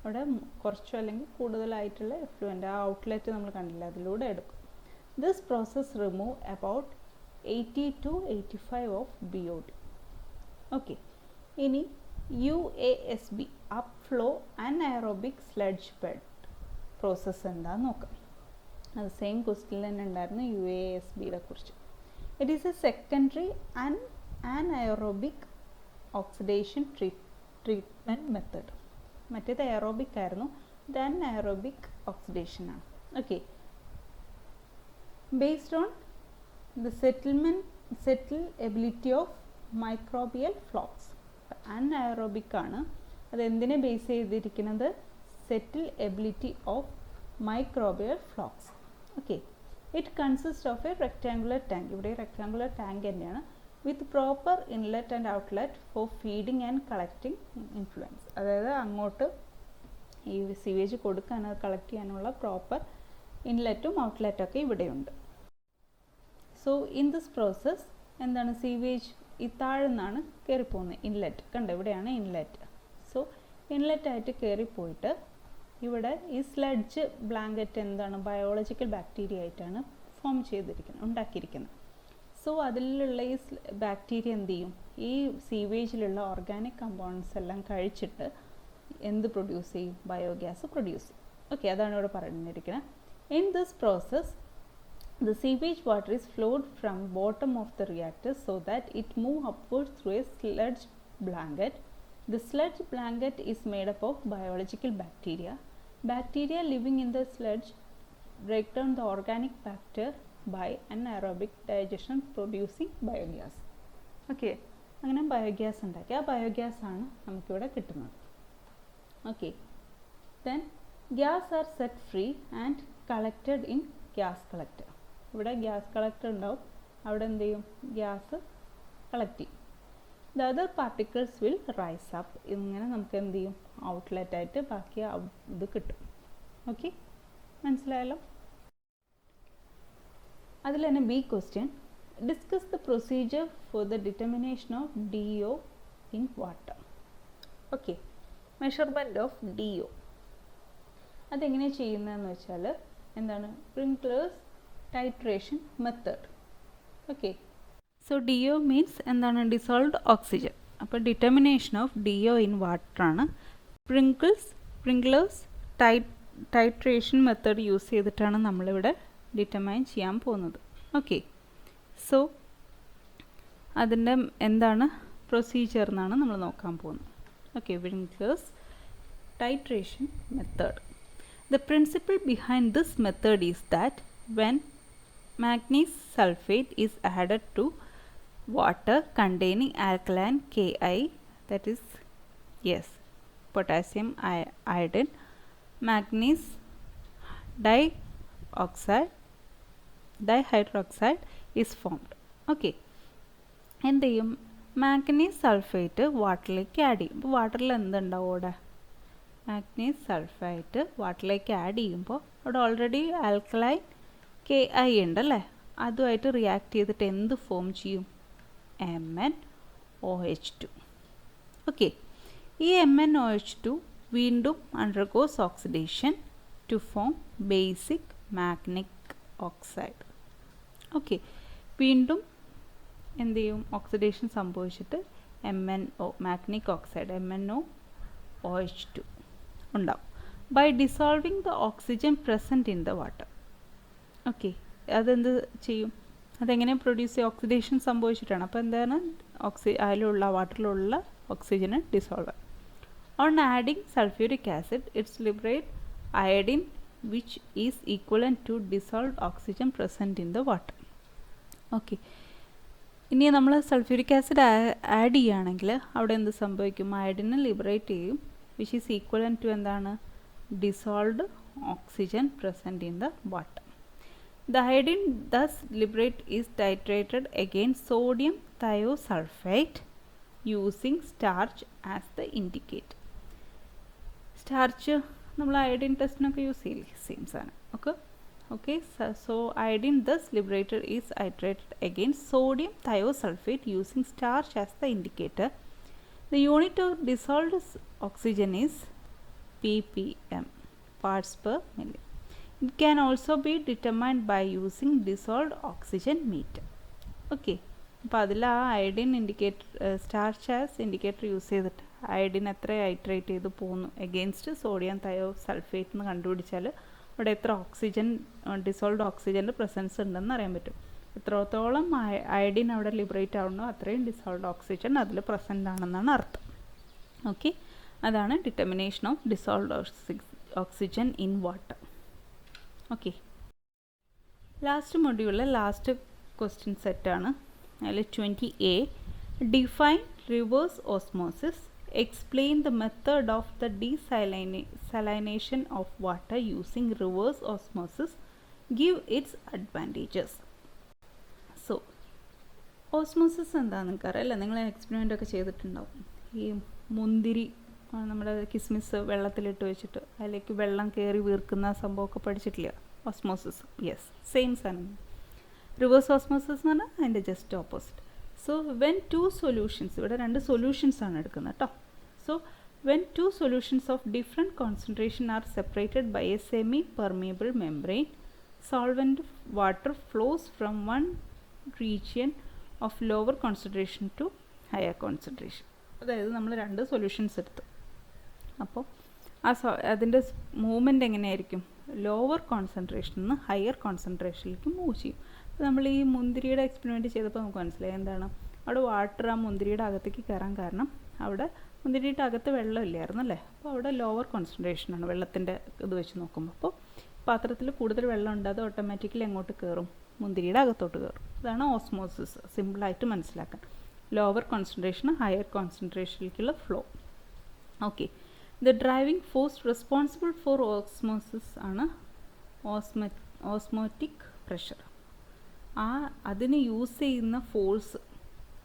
അവിടെ കുറച്ചോ അല്ലെങ്കിൽ കൂടുതലായിട്ടുള്ള എഫ്ലുവൻ്റ് ആ ഔട്ട്ലെറ്റ് നമ്മൾ കണ്ടില്ല അതിലൂടെ എടുക്കും. This process remove about 80 to 85 of BOD. Okay, ഇനി UASB upflow anaerobic sludge bed process എന്താണെന്ന് നോക്കാം. അത് സെയിം ക്വസ്റ്റ്യനിൽ തന്നെ ഉണ്ടായിരുന്നു UASBയെ കുറിച്ച്. It is a secondary anaerobic oxidation treatment method. മറ്റേത് എയറോബിക് ആയിരുന്നു, ഇത് anaerobic oxidation ആണ്. Okay, based on the settlement settleability of microbial flocs. Anaerobic ആണ്. അതെന്തിനെ ബേസ് ചെയ്തിരിക്കുന്നത്? Settleability of microbial flocs. Okay, it consist of A rectangular tank. ഇവിടെ rectangular tank തന്നെയാണ്, with proper inlet and outlet for feeding and collecting influence. അതായത് അങ്ങോട്ട് ഈ sewage കൊടുക്കാൻ, അത് കളക്ട് ചെയ്യാനുള്ള പ്രോപ്പർ ഇൻലെറ്റും ഔട്ട്ലെറ്റും ഒക്കെ ഇവിടെയുണ്ട്. സോ ഇൻ ദിസ് പ്രോസസ് എന്താണ്, സീവേജ് ഈ താഴ്ന്നാണ് കയറിപ്പോകുന്നത്. ഇൻലെറ്റ് കണ്ടോ, ഇവിടെയാണ് ഇൻലെറ്റ്. സോ ഇൻലെറ്റ് ആയിട്ട് കയറിപ്പോയിട്ട് ഇവിടെ ഈ സ്ലഡ്ജ് ബ്ലാങ്കറ്റ് എന്താണ്, ബയോളജിക്കൽ ബാക്ടീരിയ ആയിട്ടാണ് ഫോം ചെയ്തിരിക്കുന്നത്, ഉണ്ടാക്കിയിരിക്കുന്നത്. സോ അതിലുള്ള ഈ ബാക്ടീരിയ എന്ത് ചെയ്യും, ഈ സീവേജിലുള്ള ഓർഗാനിക് കമ്പോണൻസ് എല്ലാം കഴിച്ചിട്ട് എന്ത് പ്രൊഡ്യൂസ് ചെയ്യും, ബയോഗ്യാസ് പ്രൊഡ്യൂസ് ചെയ്യും. ഓക്കെ, അതാണ് ഇവിടെ പറഞ്ഞിരിക്കുന്നത്. In this process the sewage water is flowed from bottom of the reactor so that it move upwards through a sludge blanket. The sludge blanket is made up of biological bacteria. Bacteria living in the sludge break down the organic matter by anaerobic digestion, producing biogas. Okay, അങ്ങനെ biogas ഉണ്ടാക്കി. ആ biogas ആണ് നമുക്കിവിടെ കിട്ടുന്നത്. Okay, then gas are set free and collected in gas collector. ഇവിടെ gas collector ഉണ്ടാവും, അവിടെ എന്ത് ചെയ്യും, ഗ്യാസ് കളക്ട് ചെയ്യും. The other particles will rise up. ഇങ്ങനെ നമുക്ക് എന്ത് ചെയ്യും, ഔട്ട്ലെറ്റ് ആയിട്ട് ബാക്കി ഇത് കിട്ടും. ഓക്കെ, മനസ്സിലായല്ലോ. അതിൽ തന്നെ B question, discuss the procedure for the determination of DO in water. Okay, measurement of DO അതെങ്ങനെയാണ് ചെയ്യുന്നതെന്ന് വെച്ചാൽ എന്താണ്, സ്പ്രിങ്ക്ലേഴ്സ് titration method. Okay, so DO means എന്താണ്, dissolved oxygen. അപ്പോൾ determination of DO in water ആണ്. സ്പ്രിങ്ക്ലേഴ്സ് ടൈട്രേഷൻ മെത്തേഡ് യൂസ് ചെയ്തിട്ടാണ് നമ്മളിവിടെ determine ചെയ്യാൻ പോകുന്നത്. ഓക്കെ, സോ അതിൻ്റെ എന്താണ് പ്രൊസീജിയർ എന്നാണ് നമ്മൾ നോക്കാൻ പോകുന്നത്. Okay, Winkler's titration method. The principle behind this method is that when manganese sulfate is added to water containing alkaline Ki, that is potassium iodide, manganese dihydroxide is formed. Okay, എന്ത് ചെയ്യും, manganese sulphate വാട്ടറിലേക്ക് add ചെയ്യും. അപ്പോൾ വാട്ടറിൽ എന്തുണ്ടാവും, അവിടെ manganese sulphite വാട്ടറിലേക്ക് add ചെയ്യുമ്പോൾ അവിടെ already alkaline Ki ഉണ്ടല്ലേ, അതുമായിട്ട് റിയാക്ട് ചെയ്തിട്ട് എന്ത് ഫോം ചെയ്യും, MnOH2. ഓക്കെ, ഈ MnOH2 വീണ്ടും undergoes oxidation to form basic manganic oxide. Okay, വീണ്ടും എന്ത് ചെയ്യും, ഓക്സിഡേഷൻ സംഭവിച്ചിട്ട് മാഗ്നിക് ഓക്സൈഡ് MnOH2 ഉണ്ടാവും. By dissolving the oxygen present in the water. Okay, അതെന്ത് ചെയ്യും, അതെങ്ങനെ പ്രൊഡ്യൂസ് ചെയ്യും, ഓക്സിഡേഷൻ സംഭവിച്ചിട്ടാണ്. അപ്പോൾ എന്താണ്, അതിലുള്ള വാട്ടറിലുള്ള ഓക്സിജന് dissolve. On adding sulphuric acid its liberate iodine which is equivalent to dissolved oxygen present in the water. Okay, ഇനി നമ്മൾ സൾഫ്യൂരിക് ആസിഡ് ആഡ് ചെയ്യുകയാണെങ്കിൽ അവിടെ എന്ത് സംഭവിക്കും, അയഡിനെ ലിബറേറ്റ് ചെയ്യും, വിച്ച് ഈസ് ഈക്വലൻ ടു എന്താണ്, dissolved oxygen present in the water. The iodine thus liberate is titrated against sodium thiosulfate using starch as the indicator. Starch നമ്മൾ അയഡിൻ ടെസ്റ്റിനൊക്കെ യൂസ് ചെയ്യില്ലേ, same സാധനം. Okay, so iodine thus liberated is titrated against sodium thiosulfate using starch as the indicator. The unit of dissolved oxygen is ppm, parts per million. It can also be determined by using dissolved oxygen meter. Okay, അപ്പോൾ അതിൽ ആ iodine indicator starch as indicator use ചെയ്തിട്ട് iodine എത്ര hydrate ചെയ്ത് പോകുന്നു against sodium thiosulphate എന്ന് കണ്ടുപിടിച്ചാൽ അവിടെ എത്ര ഓക്സിജൻ ഡിസോൾവ്ഡ് ഓക്സിജൻ്റെ പ്രസൻസ് ഉണ്ടെന്ന് അറിയാൻ പറ്റും. എത്രത്തോളം അയഡിൻ അവിടെ ലിബറേറ്റ് ആവുന്നോ അത്രയും ഡിസോൾവ്ഡ് ഓക്സിജൻ അതിൽ പ്രസൻ്റ് ആണെന്നാണ് അർത്ഥം. ഓക്കെ, അതാണ് determination of dissolved oxygen in water. Okay, last മൊഡ്യൂളിലെ ലാസ്റ്റ് ക്വസ്റ്റ്യൻ സെറ്റാണ്. അതിൽ 20A, define reverse osmosis, explain the method of the desalination of water using reverse osmosis, give its advantages. So osmosis എന്താണെന്ന് നിങ്ങൾക്കറിയാം, നിങ്ങൾ experiment ഒക്കെ ചെയ്തിട്ടുണ്ടാവും. ഈ മുന്തിരി നമ്മുടെ കിസ്മിസ് വെള്ളത്തിലിട്ട് വെച്ചിട്ട് അതിലേക്ക് വെള്ളം കയറി വീർക്കുന്ന സംഭവമൊക്കെ പഠിച്ചിട്ടില്ല, ഓസ്മോസിസ്. യെസ്, സെയിം സാധനം. റിവേഴ്സ് ഓസ്മോസിസ് എന്ന് പറഞ്ഞാൽ അതിൻ്റെ just opposite. So when two solutions, ഇവിടെ 2 സൊല്യൂഷൻസ് ആണ് എടുക്കുന്നത് കേട്ടോ. So when 2 solutions of different concentration are separated by a semi permeable membrane, solvent water flows from one region of lower concentration to higher concentration. അതായത് നമ്മൾ 2 solutions എടുത്തു. അപ്പോൾ അതിൻ്റെ movement എങ്ങനെയായിരിക്കും? ലോവർ കോൺസെൻട്രേഷനിൽ നിന്ന് ഹയർ കോൺസെൻട്രേഷനിലേക്ക് മൂവ് ചെയ്യും. അപ്പോൾ നമ്മൾ ഈ മുന്തിരിയുടെ എക്സ്പെരിമെൻറ്റ് ചെയ്തപ്പോൾ നമുക്ക് മനസ്സിലായി എന്താണ്, അവിടെ വാട്ടർ ആ മുന്തിരിയുടെ അകത്തേക്ക് കയറാൻ കാരണം അവിടെ മുന്തിരിയുടെ അകത്ത് വെള്ളമില്ലായിരുന്നു അല്ലേ. അപ്പോൾ അവിടെ ലോവർ കോൺസെൻട്രേഷനാണ് വെള്ളത്തിൻ്റെ ഇത് വെച്ച് നോക്കുമ്പോൾ. അപ്പോൾ പാത്രത്തിൽ കൂടുതൽ വെള്ളം ഉണ്ട്, അത് ഓട്ടോമാറ്റിക്കലി എങ്ങോട്ട് കയറും? മുന്തിരിയുടെ അകത്തോട്ട് കയറും. ഇതാണ് ഓസ്മോസിസ്, സിമ്പിളായിട്ട് മനസ്സിലാക്കാൻ. ലോവർ കോൺസെൻട്രേഷൻ ഹയർ കോൺസെൻട്രേഷനിലേക്കുള്ള flow. Okay, the driving force responsible for osmosis ആണ് ഓസ്മോറ്റിക് പ്രഷർ. അതിന് യൂസ് ചെയ്യുന്ന ഫോഴ്സ്,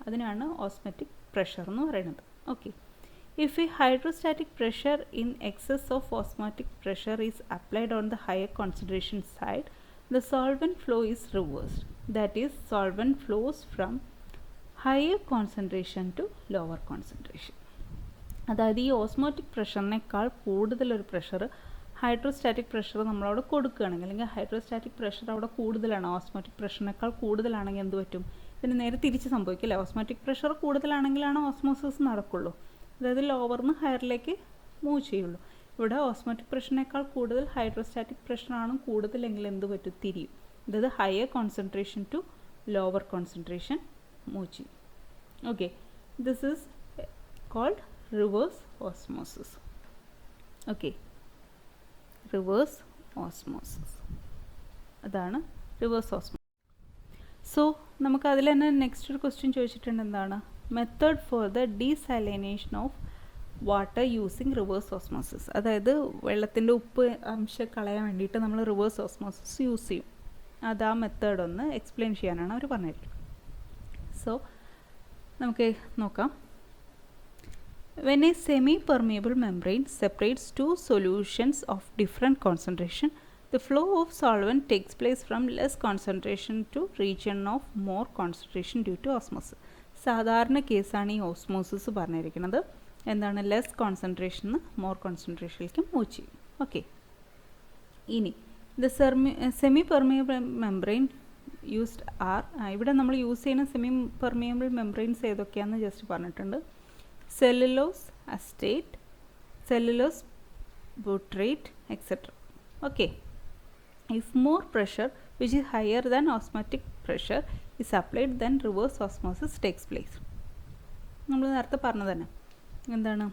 അതിനാണ് ഓസ്മോറ്റിക് പ്രഷർ എന്ന് പറയുന്നത്. Okay, if a hydrostatic pressure in excess of osmotic pressure is applied on the higher concentration side, the solvent flow is reversed. That is, solvent flows from higher concentration to lower concentration. അതായത് ഈ osmotic പ്രഷറിനേക്കാൾ കൂടുതലൊരു pressure hydrostatic pressure നമ്മളവിടെ കൊടുക്കുകയാണെങ്കിൽ, അല്ലെങ്കിൽ hydrostatic pressure അവിടെ കൂടുതലാണ്, osmotic പ്രഷറിനേക്കാൾ കൂടുതലാണെങ്കിൽ എന്ത് പറ്റും? ഇതിന് നേരെ തിരിച്ച് സംഭവിക്കില്ല. ഓസ്മോറ്റിക് പ്രഷർ കൂടുതലാണെങ്കിലാണ് ഓസ്മോസിസ് നടക്കുള്ളൂ, അതായത് ലോവർന്ന് ഹയറിലേക്ക് മൂവ് ചെയ്യുള്ളൂ. ഇവിടെ ഓസ്മോറ്റിക് പ്രഷറിനേക്കാൾ കൂടുതൽ ഹൈഡ്രോസ്റ്റാറ്റിക് പ്രഷറാണ് കൂടുതലെങ്കിൽ എന്ത് പറ്റും? തിരിയും. അതായത് higher concentration to lower concentration move ചെയ്യും. Okay, this is called reverse osmosis. Okay, reverse osmosis, അതാണ് റിവേഴ്സ് ഓസ്മോസിസ്. സോ നമുക്ക് അതിൽ തന്നെ നെക്സ്റ്റ് ഒരു ക്വസ്റ്റ്യൻ ചോദിച്ചിട്ടുണ്ട്, എന്താണ് method for the desalination of water using reverse osmosis. അതായത് വെള്ളത്തിൻ്റെ ഉപ്പ് അംശം കളയാൻ വേണ്ടിയിട്ട് നമ്മൾ റിവേഴ്സ് ഓസ്മോസിസ് യൂസ് ചെയ്യും. അത് ആ മെത്തേഡ് ഒന്ന് എക്സ്പ്ലെയിൻ ചെയ്യാനാണ് അവർ പറഞ്ഞിരിക്കുന്നത്. സോ നമുക്ക് നോക്കാം. When a semi-permeable membrane separates 2 solutions of different concentration, the flow of solvent takes place from less concentration to region of more concentration due to osmosis. സാധാരണ കേസാണ് ഈ ഓസ്മോസിസ് പറഞ്ഞിരിക്കുന്നത്. എന്താണ്? ലെസ് കോൺസെൻട്രേഷൻ മോർ കോൺസെൻട്രേഷനിലേക്ക് move ചെയ്യും. Okay, ഇനി the semi permeable membrane used are, ഇവിടെ നമ്മൾ യൂസ് ചെയ്യുന്ന സെമി പെർമിയബിൾ മെംബ്രെയിൻസ് ഏതൊക്കെയാണെന്ന് ജസ്റ്റ് പറഞ്ഞിട്ടുണ്ട്. Cellulose acetate, cellulose butyrate, etcetera. Okay, if more pressure, which is higher than osmotic pressure, is applied, then reverse osmosis takes place. നമ്മൾ നേരത്തെ പറഞ്ഞത് തന്നെ എന്താണ്,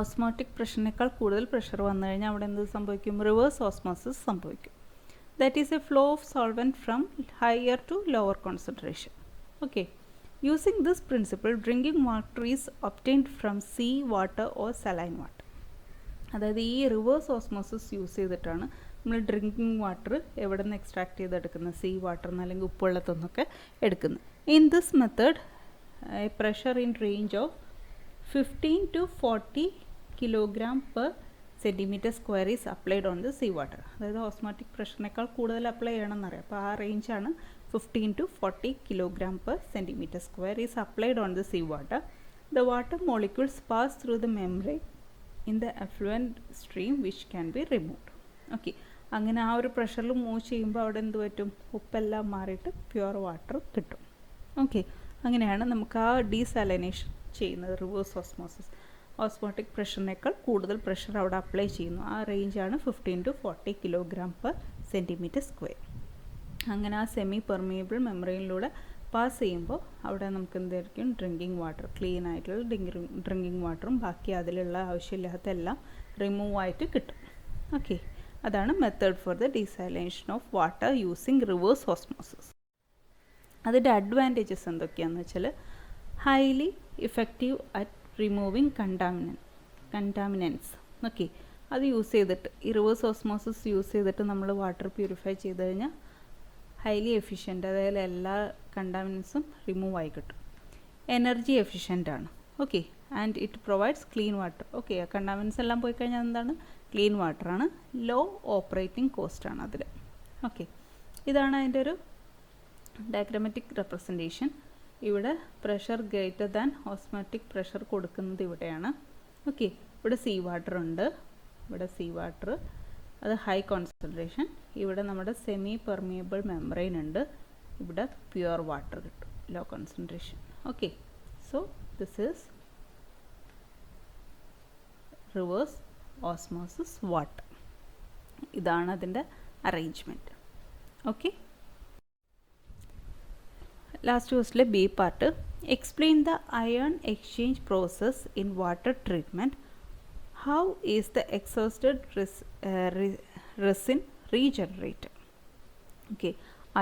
ഓസ്മോട്ടിക് പ്രഷറിനേക്കാൾ കൂടുതൽ പ്രഷർ വന്നു കഴിഞ്ഞാൽ അവിടെ എന്ത് സംഭവിക്കും? റിവേഴ്സ് ഓസ്മോസിസ് സംഭവിക്കും. That is a flow of solvent from higher to lower concentration. Okay, using this principle drinking water is obtained from sea water or saline water. അതായത് ഈ റിവേഴ്സ് ഓസ്മോസിസ് യൂസ് ചെയ്തിട്ടാണ് നമ്മൾ ഡ്രിങ്കിങ് വാട്ടർ എവിടെ നിന്ന് extract ചെയ്തെടുക്കുന്നത്? Sea water നിന്ന്, അല്ലെങ്കിൽ ഉപ്പുവെള്ളത്തിൽ നിന്നൊക്കെ എടുക്കുന്നത്. In this method pressure in range of 15 to 40 kilogram per centimetre square is applied on the sea water. അതായത് ഓസ്മോട്ടിക് പ്രഷറിനേക്കാൾ കൂടുതൽ അപ്ലൈ ചെയ്യണമെന്നറിയാം. അപ്പോൾ ആ റേഞ്ചാണ് 15 to 40 kilogram per centimetre square is applied on the sea water. The water molecules pass through the membrane in the affluent stream which can be removed. Okay, അങ്ങനെ ആ ഒരു പ്രഷറിൽ move ചെയ്യുമ്പോൾ അവിടെ എന്ത് പറ്റും? ഉപ്പെല്ലാം മാറിയിട്ട് പ്യുവർ വാട്ടർ കിട്ടും. ഓക്കെ, അങ്ങനെയാണ് നമുക്ക് ആ ഡീസാലിനേഷൻ ചെയ്യുന്നത്. റിവേഴ്സ് ഓസ്മോസിസ് ഓസ്മോട്ടിക് പ്രഷറിനേക്കാൾ കൂടുതൽ പ്രഷർ അവിടെ അപ്ലൈ ചെയ്യുന്നു. ആ റേഞ്ചാണ് 15 to 40 kilogram per centimetre square. അങ്ങനെ ആ സെമി പെർമിയബിൾ മെംബ്രെയിനിലൂടെ പാസ് ചെയ്യുമ്പോൾ അവിടെ നമുക്ക് എന്തായിരിക്കും? ഡ്രിങ്കിങ് വാട്ടർ, ക്ലീൻ ആയിട്ടുള്ള ഡ്രിങ്കിങ് വാട്ടറും ബാക്കി അതിലുള്ള ആവശ്യമില്ലാത്ത എല്ലാം റിമൂവ് ആയിട്ട് കിട്ടും. ഓക്കെ, അതാണ് method for the desalination of water using reverse osmosis. അതിൻ്റെ അഡ്വാൻറ്റേജസ് എന്തൊക്കെയാണെന്ന് വെച്ചാൽ highly effective at removing contaminants. Okay, അത് യൂസ് ചെയ്തിട്ട് ഈ റിവേഴ്സ് ഓസ്മോസിസ് യൂസ് ചെയ്തിട്ട് നമ്മൾ വാട്ടർ പ്യൂരിഫൈ ചെയ്ത് കഴിഞ്ഞാൽ ഹൈലി എഫിഷ്യൻ്റ്, അതായത് എല്ലാ കണ്ടാമിനൻസും റിമൂവ് ആയി കിട്ടും. എനർജി എഫിഷ്യൻ്റ് ആണ്. Okay, and it provides clean water. Okay, contaminants എല്ലാം പോയി കഴിഞ്ഞാൽ എന്താണ്, ക്ലീൻ വാട്ടറാണ്. ലോ ഓപ്പറേറ്റിംഗ് കോസ്റ്റാണ് അതിൽ. ഓക്കെ, ഇതാണ് അതിൻ്റെ ഒരു ഡയഗ്രമാറ്റിക് റെപ്രസെൻറ്റേഷൻ. ഇവിടെ pressure greater than osmotic pressure കൊടുക്കുന്നത് ഇവിടെയാണ്. ഓക്കെ, ഇവിടെ സീ വാട്ടർ ഉണ്ട്, ഇവിടെ സീ വാട്ടർ, അത് ഹൈ കോൺസെൻട്രേഷൻ. ഇവിടെ നമ്മുടെ സെമി പെർമിയബിൾ മെംബ്രെയിൻ ഉണ്ട്, ഇവിടെ പ്യുവർ വാട്ടർ കിട്ടും, low concentration. Okay, so this is reverse osmosis water. ഇതാണ് അതിൻ്റെ അറേഞ്ച്മെൻറ്റ്. ഓക്കെ, ലാസ്റ്റ് ക്വസ്റ്റിലെ B part. Explain the ion exchange process in water treatment. How is the exhausted resin regenerated? Okay,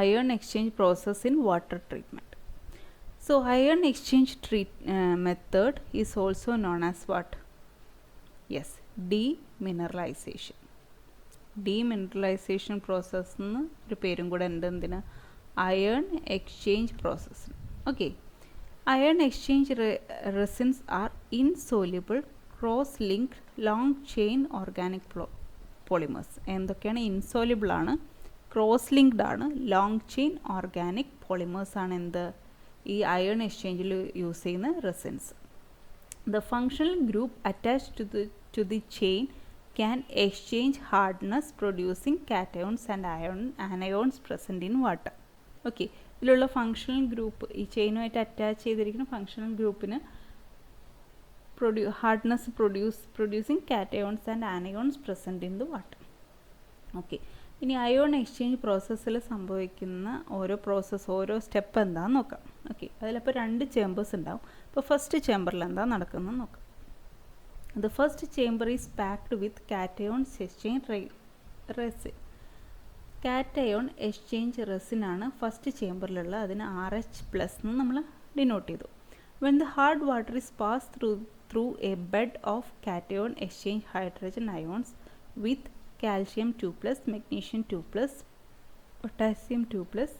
ion exchange process in water treatment. So ion exchange method is also known as what? Yes, demineralization. Demineralization process nu oru perum kuda undu endina ion exchange process. Okay, ion exchange resins are insoluble cross-linked long chain organic polymers. എന്തൊക്കെയാണ്? Insoluble ആണ്, cross linked ആണ്, long chain organic polymers ആണ് എന്ത്, ഈ ion എക്സ്ചേഞ്ചിൽ use ചെയ്യുന്ന resins. The functional group attached to the chain can exchange hardness producing cations and anions present in water. Okay, ഇതിലുള്ള functional group, ഈ ചെയിനുമായിട്ട് അറ്റാച്ച് ചെയ്തിരിക്കുന്ന ഫങ്ഷണൽ ഗ്രൂപ്പിന് hardness producing cations and anions present in the water. Okay, ഇനി ion exchange പ്രോസസ്സിൽ സംഭവിക്കുന്ന ഓരോ step എന്താണെന്ന് നോക്കാം. ഓക്കെ, അതിലപ്പോൾ 2 ചേമ്പേഴ്സ് ഉണ്ടാവും. അപ്പോൾ ഫസ്റ്റ് ചേമ്പറിൽ എന്താ നടക്കുന്നത് നോക്കാം. The first chamber is packed with cations exchange resin. Cation exchange റെസിനാണ് ഫസ്റ്റ് ചേമ്പറിലുള്ള, അതിന് RH+ എന്ന് നമ്മൾ ഡിനോട്ട് ചെയ്തു. When the hard water is passed through a bed of cation exchange hydrogen ions with calcium 2+, magnesium 2+, potassium 2+,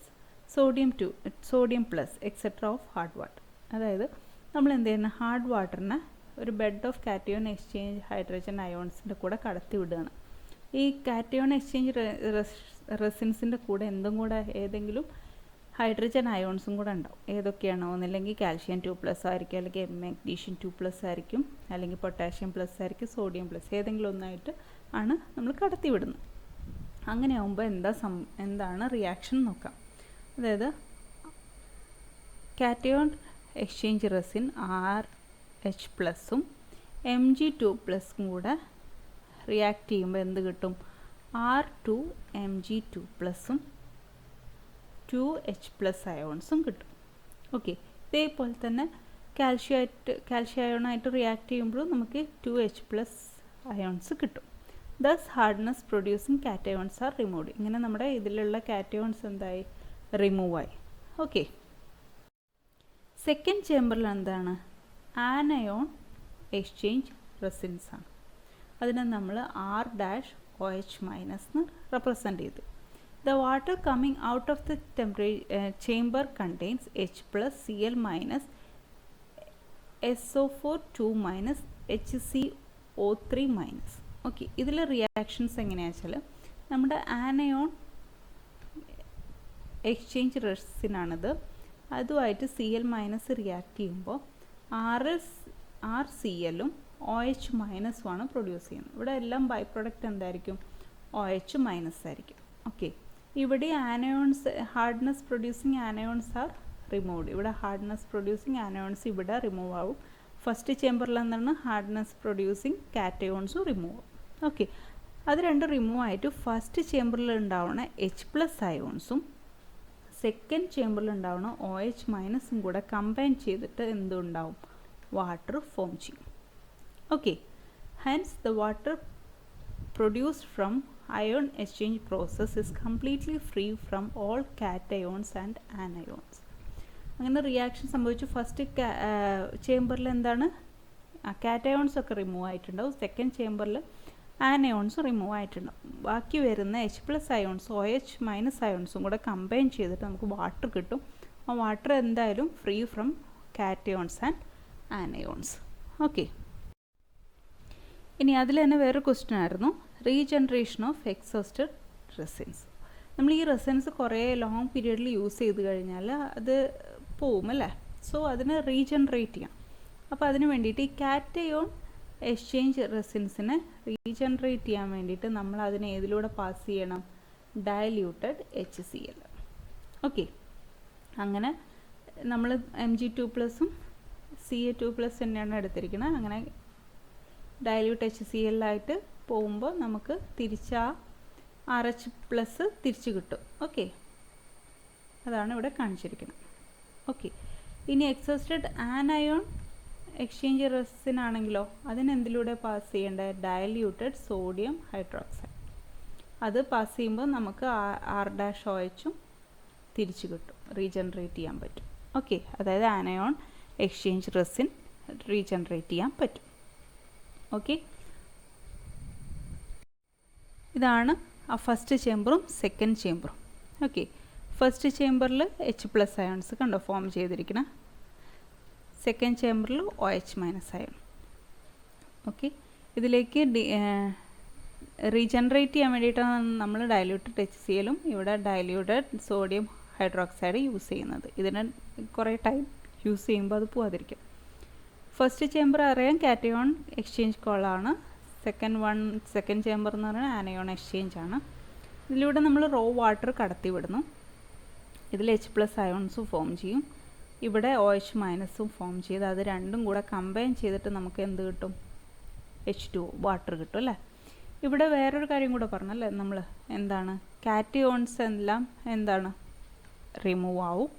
sodium plus etc. of hard water. അതായത് നമ്മൾ എന്ത് ചെയ്യുന്ന, ഹാർഡ് വാട്ടറിനെ ഒരു bed of cation exchange hydrogen അയോൺസിൻ്റെ കൂടെ കടത്തി വിടുകയാണ്. ഈ കാറ്റയോൺ എക്സ്ചേഞ്ച് റെസിൻസിൻ്റെ കൂടെ ഏതെങ്കിലും ഹൈഡ്രജൻ അയോൺസും കൂടെ ഉണ്ടാവും. ഏതൊക്കെയാണോ, ഒന്നില്ലെങ്കിൽ കാൽഷ്യം 2+ ആയിരിക്കും, അല്ലെങ്കിൽ മാഗ്നീഷ്യം 2+ ആയിരിക്കും, അല്ലെങ്കിൽ പൊട്ടാഷ്യം പ്ലസ് ആയിരിക്കും, സോഡിയം പ്ലസ്, ഏതെങ്കിലും ഒന്നായിട്ട് ആണ് നമ്മൾ കടത്തി വിടുന്നത്. അങ്ങനെ ആകുമ്പോൾ എന്താണ് റിയാക്ഷൻ നോക്കാം. അതായത് കാറ്റയോൺ എക്സ്ചേഞ്ച് റെസിൻ RH+ഉം Mg2+ഉം കൂടെ റിയാക്ട് ചെയ്യുമ്പോൾ എന്ത് കിട്ടും, R2Mg2+ഉം 2H+ അയോൺസും കിട്ടും. ഓക്കെ, ഇതേപോലെ തന്നെ കാൽഷ്യം അയോണായിട്ട് റിയാക്ട് ചെയ്യുമ്പോഴും നമുക്ക് 2H+ അയോൺസ് കിട്ടും. Thus hardness producing cations are removed. ഇങ്ങനെ നമ്മുടെ ഇതിലുള്ള കാറ്റയോൺസ് എന്തായി, റിമൂവായി. ഓക്കെ, സെക്കൻഡ് ചേമ്പറിൽ എന്താണ്, ആനയോൺ എക്സ്ചേഞ്ച് റെസിൻസ് ആണ്. അതിനെ നമ്മൾ R-OH- എന്ന് റെപ്രസെൻ്റ് ചെയ്തു. The water coming out of the chamber contains H+, Cl-, SO4 2-, HCO3-. Okay, ഇതിൽ റിയാക്ഷൻസ് എങ്ങനെയാണെന്ന് വെച്ചാൽ നമ്മുടെ ആനയോൺ എക്സ്ചേഞ്ച് റെസിനാണിത്, അതുമായിട്ട് Cl- റിയാക്ട് ചെയ്യുമ്പോൾ RCl-ഉം OH- ആണ് പ്രൊഡ്യൂസ് ചെയ്യുന്നത്. ഇവിടെ എല്ലാം ബൈ പ്രൊഡക്റ്റ് എന്തായിരിക്കും, OH- ആയിരിക്കും. ഓക്കെ, ഇവിടെ anions, hardness producing anions are removed. ഇവിടെ ഹാർഡ്നെസ് പ്രൊഡ്യൂസിങ് ആനയോൺസ് ഇവിടെ റിമൂവ് ആവും. ഫസ്റ്റ് ചേമ്പറിൽ എന്താണ്, ഹാർഡ്നെസ് പ്രൊഡ്യൂസിങ് കാറ്റയോൺസും റിമൂവ് ആവും. ഓക്കെ, അത് രണ്ടും റിമൂവ് ആയിട്ട് ഫസ്റ്റ് ചേമ്പറിൽ ഉണ്ടാവുന്ന H+ അയോൺസും സെക്കൻഡ് ചേമ്പറിൽ ഉണ്ടാവുന്ന OH- കൂടെ കമ്പൈൻ ചെയ്തിട്ട് എന്തുണ്ടാവും, വാട്ടർ ഫോം ചെയ്യും. Okay, hence the water produced from ion exchange process is completely free from all cations and anions. അങ്ങനെ റിയാക്ഷൻ സംഭവിച്ചു. ഫസ്റ്റ് ചേമ്പറിൽ എന്താണ് കാറ്റയോൺസ് ഒക്കെ റിമൂവ് ആയിട്ടുണ്ടാവും. സെക്കൻഡ് ചേമ്പറിൽ ആനയോൺസ് റിമൂവ് ആയിട്ടുണ്ടാവും. ബാക്കി വരുന്ന H+ അയോൺസ് OH- അയോൺസും കൂടെ കമ്പൈൻ ചെയ്തിട്ട് നമുക്ക് വാട്ടർ കിട്ടും. ആ വാട്ടർ എന്തായാലും free from cations and anions. Okay, ഇനി അതിൽ തന്നെ വേറൊരു ക്വസ്റ്റ്യൻ ആയിരുന്നു റീജനറേഷൻ ഓഫ് എക്സോസ്റ്റഡ് റെസിൻസ്. നമ്മൾ ഈ റെസിൻസ് കുറേ ലോങ് പീരീഡിൽ യൂസ് ചെയ്ത് കഴിഞ്ഞാൽ അത് പോവും അല്ലേ. സോ അതിനെ റീജനറേറ്റ് ചെയ്യാം. അപ്പോൾ അതിന് വേണ്ടിയിട്ട് ഈ കാറ്റയോൺ എക്സ്ചേഞ്ച് റെസിൻസിനെ റീജനറേറ്റ് ചെയ്യാൻ വേണ്ടിയിട്ട് നമ്മൾ അതിനെ ഏതിലൂടെ പാസ് ചെയ്യണം? Diluted HCl. ഓക്കെ, അങ്ങനെ നമ്മൾ Mg2+ഉം Ca2+ തന്നെയാണ് എടുത്തിരിക്കുന്നത്. അങ്ങനെ ഡയല്യൂട്ട് HCl ആയിട്ട് പോകുമ്പോൾ നമുക്ക് തിരിച്ച് ആ RH+ തിരിച്ച് കിട്ടും. ഓക്കെ, അതാണ് ഇവിടെ കാണിച്ചിരിക്കുന്നത്. ഓക്കെ, ഇനി എക്സോസ്റ്റഡ് ആനയോൺ എക്സ്ചേഞ്ച് റെസിൻ ആണെങ്കിലോ അതിനെന്തിലൂടെ പാസ് ചെയ്യേണ്ടത്? Diluted sodium hydroxide. അത് പാസ് ചെയ്യുമ്പോൾ നമുക്ക് R-OHഉം തിരിച്ചു കിട്ടും, റീജനറേറ്റ് ചെയ്യാൻ പറ്റും. ഓക്കെ, അതായത് ആനയോൺ എക്സ്ചേഞ്ച് റെസിൻ റീജനറേറ്റ് ചെയ്യാൻ പറ്റും. ഓക്കെ, ഇതാണ് ആ ഫസ്റ്റ് ചേമ്പറും സെക്കൻഡ് ചേമ്പറും. ഓക്കെ, ഫസ്റ്റ് ചേമ്പറിൽ H+ അയോൺസ് കണ്ടോ ഫോം ചെയ്തിരിക്കണം. സെക്കൻഡ് ചേമ്പറിൽ OH- അയോൺ. ഓക്കെ, ഇതിലേക്ക് റീജനറേറ്റ് ചെയ്യാൻ വേണ്ടിയിട്ടാണ് നമ്മൾ ഡയല്യൂട്ടഡ് HClഉം ഇവിടെ ഡയല്യൂട്ടഡ് സോഡിയം ഹൈഡ്രോക്സൈഡ് യൂസ് ചെയ്യുന്നത്. ഇതിന് കുറേ ടൈം യൂസ് ചെയ്യുമ്പോൾ അത് പോവാതിരിക്കും. ഫസ്റ്റ് ചേമ്പർ അറിയാം കാറ്റയോൺ എക്സ്ചേഞ്ച് കോളാണ്. സെക്കൻഡ് ചേമ്പർ എന്ന് പറഞ്ഞാൽ ആനയോൺ എക്സ്ചേഞ്ച് ആണ്. ഇതിലൂടെ നമ്മൾ റോ വാട്ടർ കടത്തി വിടുന്നു. ഇതിൽ H+ അയോൺസ് ഫോം ചെയ്യും, ഇവിടെ OH- ഫോം ചെയ്ത് അത് രണ്ടും കൂടെ കമ്പൈൻ ചെയ്തിട്ട് നമുക്ക് എന്ത് കിട്ടും? H2O വാട്ടർ കിട്ടും അല്ലേ. ഇവിടെ വേറൊരു കാര്യം കൂടെ പറഞ്ഞല്ലേ നമ്മൾ, എന്താണ് കാറ്റയോൺസ് എല്ലാം എന്താണ് റിമൂവ് ആവും,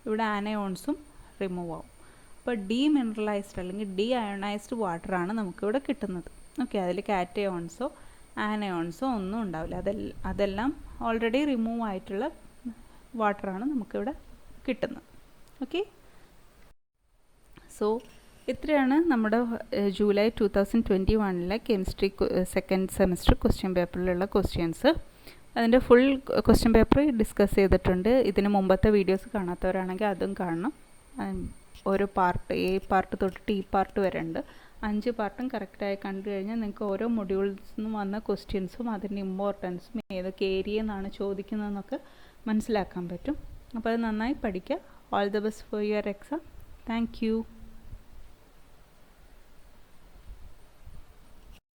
ഇവിടെ ആനയോൺസും റിമൂവ് ആവും. അപ്പോൾ ഡീമിനറലൈസ്ഡ് അല്ലെങ്കിൽ ഡീ അയണൈസ്ഡ് വാട്ടറാണ് നമുക്കിവിടെ കിട്ടുന്നത്. ഓക്കെ, അതിൽ കാറ്റയോൺസോ ആനയോൺസോ ഒന്നും ഉണ്ടാവില്ല. അതെല്ലാം ഓൾറെഡി റിമൂവ് ആയിട്ടുള്ള വാട്ടറാണ് നമുക്കിവിടെ കിട്ടുന്നത്. ഓക്കെ, സോ ഇത്രയാണ് നമ്മുടെ July 2021 chemistry second semester question പേപ്പറിലുള്ള ക്വസ്റ്റ്യൻസ്. അതിൻ്റെ ഫുൾ ക്വസ്റ്റ്യൻ പേപ്പർ ഡിസ്കസ് ചെയ്തിട്ടുണ്ട്. ഇതിന് മുമ്പത്തെ വീഡിയോസ് കാണാത്തവരാണെങ്കിൽ അതും കാണണം. ഓരോ പാർട്ട്, A പാർട്ട് തൊട്ട് T പാർട്ട് വരെ ഉണ്ട്. 5 പാർട്ടും കറക്റ്റായി കണ്ടു കഴിഞ്ഞാൽ നിങ്ങൾക്ക് ഓരോ മൊഡ്യൂൾസിൽ നിന്നും വന്ന ക്വസ്റ്റ്യൻസും അതിൻ്റെ ഇമ്പോർട്ടൻസും ഏതൊക്കെ ഏരിയയിൽ നിന്നാണ് ചോദിക്കുന്നതെന്നൊക്കെ മനസ്സിലാക്കാൻ പറ്റും. അപ്പോൾ അത് നന്നായി പഠിക്കുക. All the best for your exam. Thank you.